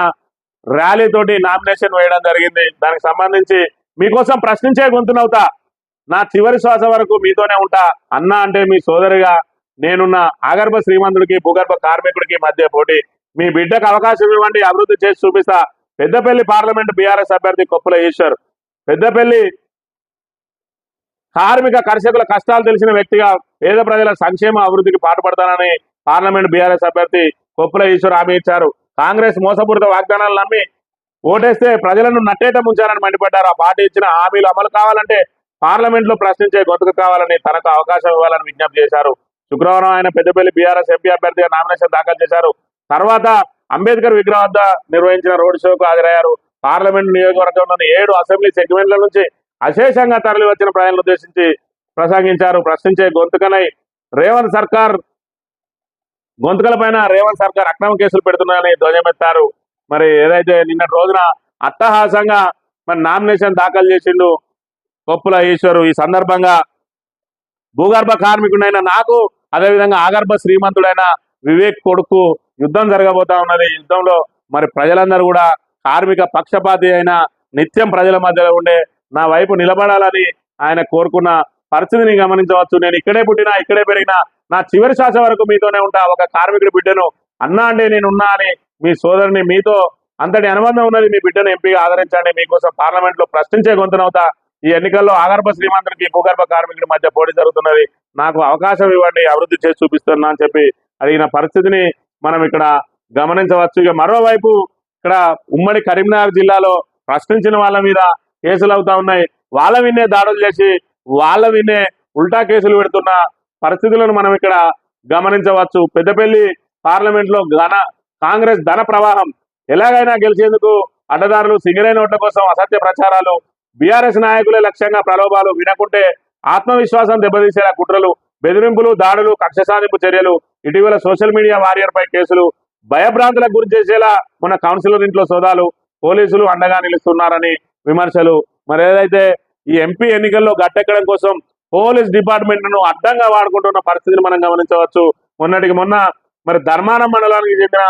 ర్యాలీతోటి నామినేషన్ వేయడం జరిగింది. దానికి సంబంధించి మీకోసం ప్రశ్నించే గొంతునవుతా, నా చివరి శ్వాస వరకు మీతోనే ఉంటా అన్న అంటే మీ సోదరిగా నేనున్న ఆగర్భ శ్రీమంతుడికి భూగర్భ కార్మికుడికి మధ్య పోటీ, మీ బిడ్డకు అవకాశం ఇవ్వండి, అభివృద్ధి చేసి చూపిస్తా. పెద్దపల్లి పార్లమెంట్ బీఆర్ఎస్ అభ్యర్థి కొప్పుల ఈశ్వర్ పెద్దపల్లి కార్మిక కర్షకుల కష్టాలు తెలిసిన వ్యక్తిగా పేద ప్రజల సంక్షేమ అభివృద్ధికి పాటుపడతానని పార్లమెంట్ బీఆర్ఎస్ అభ్యర్థి కొప్పుల ఈశ్వర్ హామీ ఇచ్చారు. కాంగ్రెస్ మోసపూరిత వాగ్దానాలు నమ్మి ఓటేస్తే ప్రజలను నట్టేట ముంచారని మండిపడ్డారు. ఆ పార్టీ ఇచ్చిన హామీలు అమలు కావాలంటే పార్లమెంట్ లో ప్రశ్నించే గొంతుకు కావాలని తనకు అవకాశం ఇవ్వాలని విజ్ఞప్తి చేశారు. శుక్రవారం ఆయన పెద్దపల్లి బీఆర్ఎస్ ఎంపీ అభ్యర్థిగా నామినేషన్ దాఖలు చేశారు. తర్వాత అంబేద్కర్ విగ్రహం వద్ద నిర్వహించిన రోడ్ షోకు హాజరయ్యారు. పార్లమెంట్ నియోజకవర్గంలోని 7 అసెంబ్లీ సెగ్మెంట్ల నుంచి అశేషంగా తరలి వచ్చిన ప్రజలను ఉద్దేశించి ప్రసంగించారు. ప్రశ్నించే గొంతుకలపైన రేవంత్ సర్కార్ అక్రమ కేసులు పెడుతున్నారని ధ్వజమెత్తారు. మరి ఏదైతే నిన్నటి రోజున అట్టహాసంగా మరి నామినేషన్ దాఖలు చేసిండు కొప్పుల ఈశ్వరు. ఈ సందర్భంగా భూగర్భ కార్మికుడైన నాకు, అదేవిధంగా ఆగర్భ శ్రీమంతుడైన వివేక్ కొడుకు యుద్ధం జరగబోతా ఉన్నది. ఈ యుద్ధంలో మరి ప్రజలందరూ కూడా కార్మిక పక్షపాతి అయిన నిత్యం ప్రజల మధ్యలో ఉండే నా వైపు నిలబడాలని ఆయన కోరుకున్న పరిస్థితిని గమనించవచ్చు. నేను ఇక్కడే పుట్టినా, ఇక్కడే పెరిగినా, నా చివరి శ్వాస వరకు మీతోనే ఉంటా. ఒక కార్మికుడి బిడ్డను అన్నా అంటే నేనున్నా అని మీ సోదరుని, మీతో అంతటి అనుబంధం ఉన్నది. మీ బిడ్డను ఎంపీగా ఆదరించండి. మీకోసం పార్లమెంట్ లో ప్రశ్నించే గొంతునవుతా. ఈ ఎన్నికల్లో ఆగర్భ శ్రీమంతుడికి భూగర్భ కార్మికుడి మధ్య పోటీ జరుగుతున్నది. నాకు అవకాశం ఇవ్వండి, అభివృద్ధి చేసి చూపిస్తున్నా అని చెప్పి అడిగిన పరిస్థితిని మనం ఇక్కడ గమనించవచ్చు. ఇక మరోవైపు ఇక్కడ ఉమ్మడి కరీంనగర్ జిల్లాలో ప్రశ్నించిన వాళ్ళ మీద కేసులు అవుతా ఉన్నాయి. వాళ్ళ విన్నే దాడులు చేసి వాళ్ళ విన్నే ఉల్టా కేసులు పెడుతున్న పరిస్థితులను మనం ఇక్కడ గమనించవచ్చు. పెద్దపల్లి పార్లమెంట్ లో కాంగ్రెస్ ధన ప్రవాహం, ఎలాగైనా గెలిచేందుకు అడ్డదారులు, సింగరే నోట్ల కోసం అసత్య ప్రచారాలు, బీఆర్ఎస్ నాయకులే లక్ష్యంగా ప్రలోభాలు, వినకుంటే ఆత్మవిశ్వాసం దెబ్బతీసేలా కుట్రలు, బెదిరింపులు, దాడులు, కక్ష సాధింపు చర్యలు, ఇటీవల సోషల్ మీడియా వారియర్ పై కేసులు, భయభ్రాంతులకు గురి చేసేలా మన కౌన్సిలర్ ఇంట్లో సోదాలు, పోలీసులు అండగా నిలుస్తున్నారని విమర్శలు. మరి ఏదైతే ఈ ఎంపీ ఎన్నికల్లో గట్టెక్కడం కోసం పోలీస్ డిపార్ట్మెంట్ ను అడ్డంగా వాడుకుంటున్న పరిస్థితిని మనం గమనించవచ్చు. మొన్నటికి మొన్న మరి ధర్మానం మండలానికి చెందిన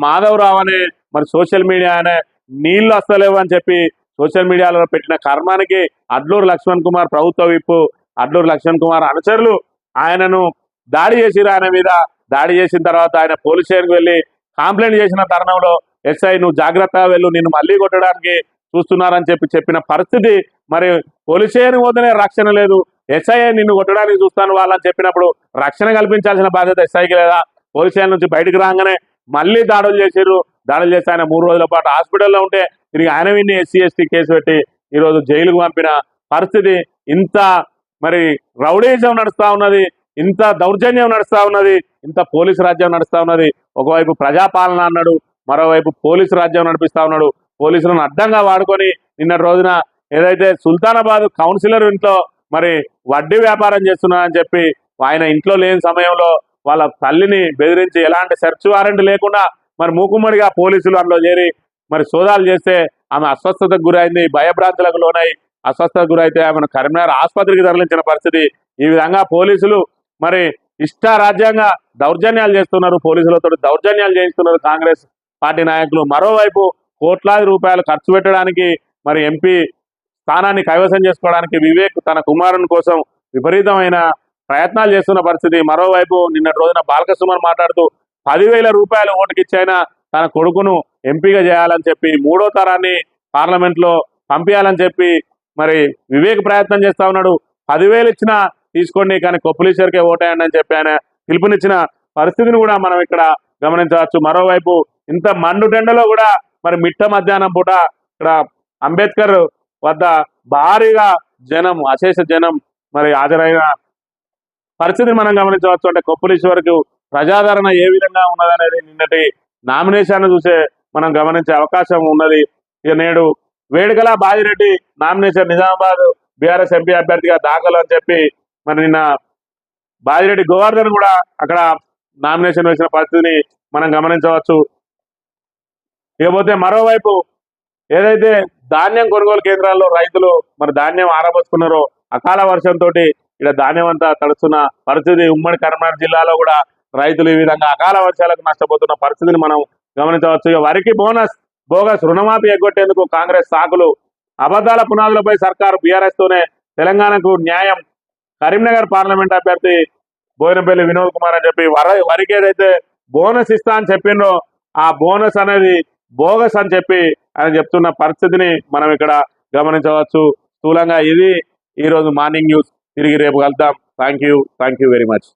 మాధవరావు అనే మరి సోషల్ మీడియా అనే నీళ్లు వస్తలేవు అని చెప్పి సోషల్ మీడియాలో పెట్టిన కర్మానికి అడ్లూరు లక్ష్మణ్ కుమార్ ప్రభుత్వ విప్పు, అడ్లూరు లక్ష్మణ్ కుమార్ అనుచరులు ఆయనను దాడి చేసిరు. ఆయన మీద దాడి చేసిన తర్వాత ఆయన పోలీస్ స్టేషన్కి వెళ్ళి కంప్లైంట్ చేసిన తరుణంలో ఎస్ఐ నువ్వు జాగ్రత్తగా వెళ్ళు, నిన్ను మళ్ళీ కొట్టడానికి చూస్తున్నారని చెప్పిన పరిస్థితి. మరి పోలీస్ స్టేషన్ పోతేనే రక్షణ లేదు, ఎస్ఐ నిన్ను కొట్టడానికి చూస్తాను వాళ్ళని చెప్పినప్పుడు రక్షణ కల్పించాల్సిన బాధ్యత ఎస్ఐకి లేదా? పోలీస్ స్టేషన్ నుంచి బయటకు రాగానే మళ్ళీ దాడులు చేసిర్రు. దాడులు చేసి ఆయన 3 రోజుల పాటు హాస్పిటల్లో ఉంటే తిరిగి ఆయన విన్ని SC ST కేసు పెట్టి ఈరోజు జైలుకు పంపిన పరిస్థితి. ఇంత మరి రౌడీజం నడుస్తా ఉన్నది, ఇంత దౌర్జన్యం నడుస్తా ఉన్నది, ఇంత పోలీసు రాజ్యం నడుస్తా ఉన్నది. ఒకవైపు ప్రజాపాలన అన్నాడు, మరోవైపు పోలీసు రాజ్యం నడిపిస్తా ఉన్నాడు. పోలీసులను అడ్డంగా వాడుకొని నిన్నటి రోజున ఏదైతే సుల్తానాబాద్ కౌన్సిలర్ ఇంట్లో మరి వడ్డీ వ్యాపారం చేస్తున్నారని చెప్పి ఆయన ఇంట్లో లేని సమయంలో వాళ్ళ తల్లిని బెదిరించి ఎలాంటి సెర్చ్ వారెంట్ లేకుండా మరి మూకుమ్మడిగా పోలీసులు అందులో చేరి మరి సోదాలు చేస్తే ఆమె అస్వస్థతకు గురైంది, భయభ్రాంతులకు లోనై అస్వస్థతకు గురైతే ఆమెను కరీంనగర్ ఆసుపత్రికి తరలించిన పరిస్థితి. ఈ విధంగా పోలీసులు మరి ఇష్టారాజ్యంగా దౌర్జన్యాలు చేస్తున్నారు, పోలీసులతో దౌర్జన్యాలు చేయిస్తున్నారు కాంగ్రెస్ పార్టీ నాయకులు. మరోవైపు కోట్లాది రూపాయలు ఖర్చు పెట్టడానికి మరి ఎంపీ స్థానాన్ని కైవసం చేసుకోవడానికి వివేక్ తన కుమారుని కోసం విపరీతమైన ప్రయత్నాలు చేస్తున్న పరిస్థితి. మరోవైపు నిన్నటి రోజున బాలకృష్ణ మాట్లాడుతూ 10,000 రూపాయలు ఓటుకిచ్చైనా తన కొడుకును ఎంపీగా చేయాలని చెప్పి 3వ తరాన్ని పార్లమెంట్ లో పంపించాలని చెప్పి మరి వివేక్ ప్రయత్నం చేస్తా ఉన్నాడు. 10,000 ఇచ్చినా తీసుకోండి కానీ కొప్పులీశ్వర్కే ఓటేయండి అని చెప్పి ఆయన పిలుపునిచ్చిన పరిస్థితిని కూడా మనం ఇక్కడ గమనించవచ్చు. మరోవైపు ఇంత మండుటెండలో కూడా మరి మిట్ట మధ్యాహ్నం పూట ఇక్కడ అంబేద్కర్ వద్ద భారీగా జనం, అశేష జనం మరి హాజరైన పరిస్థితిని మనం గమనించవచ్చు. అంటే కొప్పులీశ్వర్కు ప్రజాదరణ ఏ విధంగా ఉన్నదనేది నిన్నటి నామినేషన్ చూసే మనం గమనించే అవకాశం ఉన్నది. ఇక నేడు వేడుకల Bajireddy nomination Nizamabad BRS MP అభ్యర్థిగా దాఖలు అని చెప్పి మరి నిన్న బాజిరెడ్డి గోవర్ధన్ కూడా అక్కడ నామినేషన్ వేసిన పరిస్థితిని మనం గమనించవచ్చు. ఇకపోతే మరోవైపు ఏదైతే ధాన్యం కొనుగోలు కేంద్రాల్లో రైతులు మరి ధాన్యం ఆరబోసుకున్నారో అకాల వర్షంతో ఇక్కడ ధాన్యం అంతా తడుస్తున్న పరిస్థితి. ఉమ్మడి కరీంనగర్ జిల్లాలో కూడా రైతులు ఈ విధంగా అకాల వర్షాలకు నష్టపోతున్న పరిస్థితిని మనం గమనించవచ్చు. ఇక వరికి బోగస్ రుణమాఫీ ఎగ్గొట్టేందుకు కాంగ్రెస్ సాకులు, అబద్ధాల పునాదులపై సర్కారు, బీఆర్ఎస్ తోనే తెలంగాణకు న్యాయం, కరీంనగర్ పార్లమెంట్ అభ్యర్థి బోయినపల్లి వినోద్ కుమార్ అని చెప్పి వరికి ఏదైతే బోనస్ ఇస్తా అని చెప్పిండ్రో ఆ బోనస్ అనేది బోగస్ అని చెప్పి ఆయన చెప్తున్న పరిస్థితిని మనం ఇక్కడ గమనించవచ్చు. స్థూలంగా ఇది ఈరోజు మార్నింగ్ న్యూస్. తిరిగి రేపు కలుద్దాం. Thank you very much.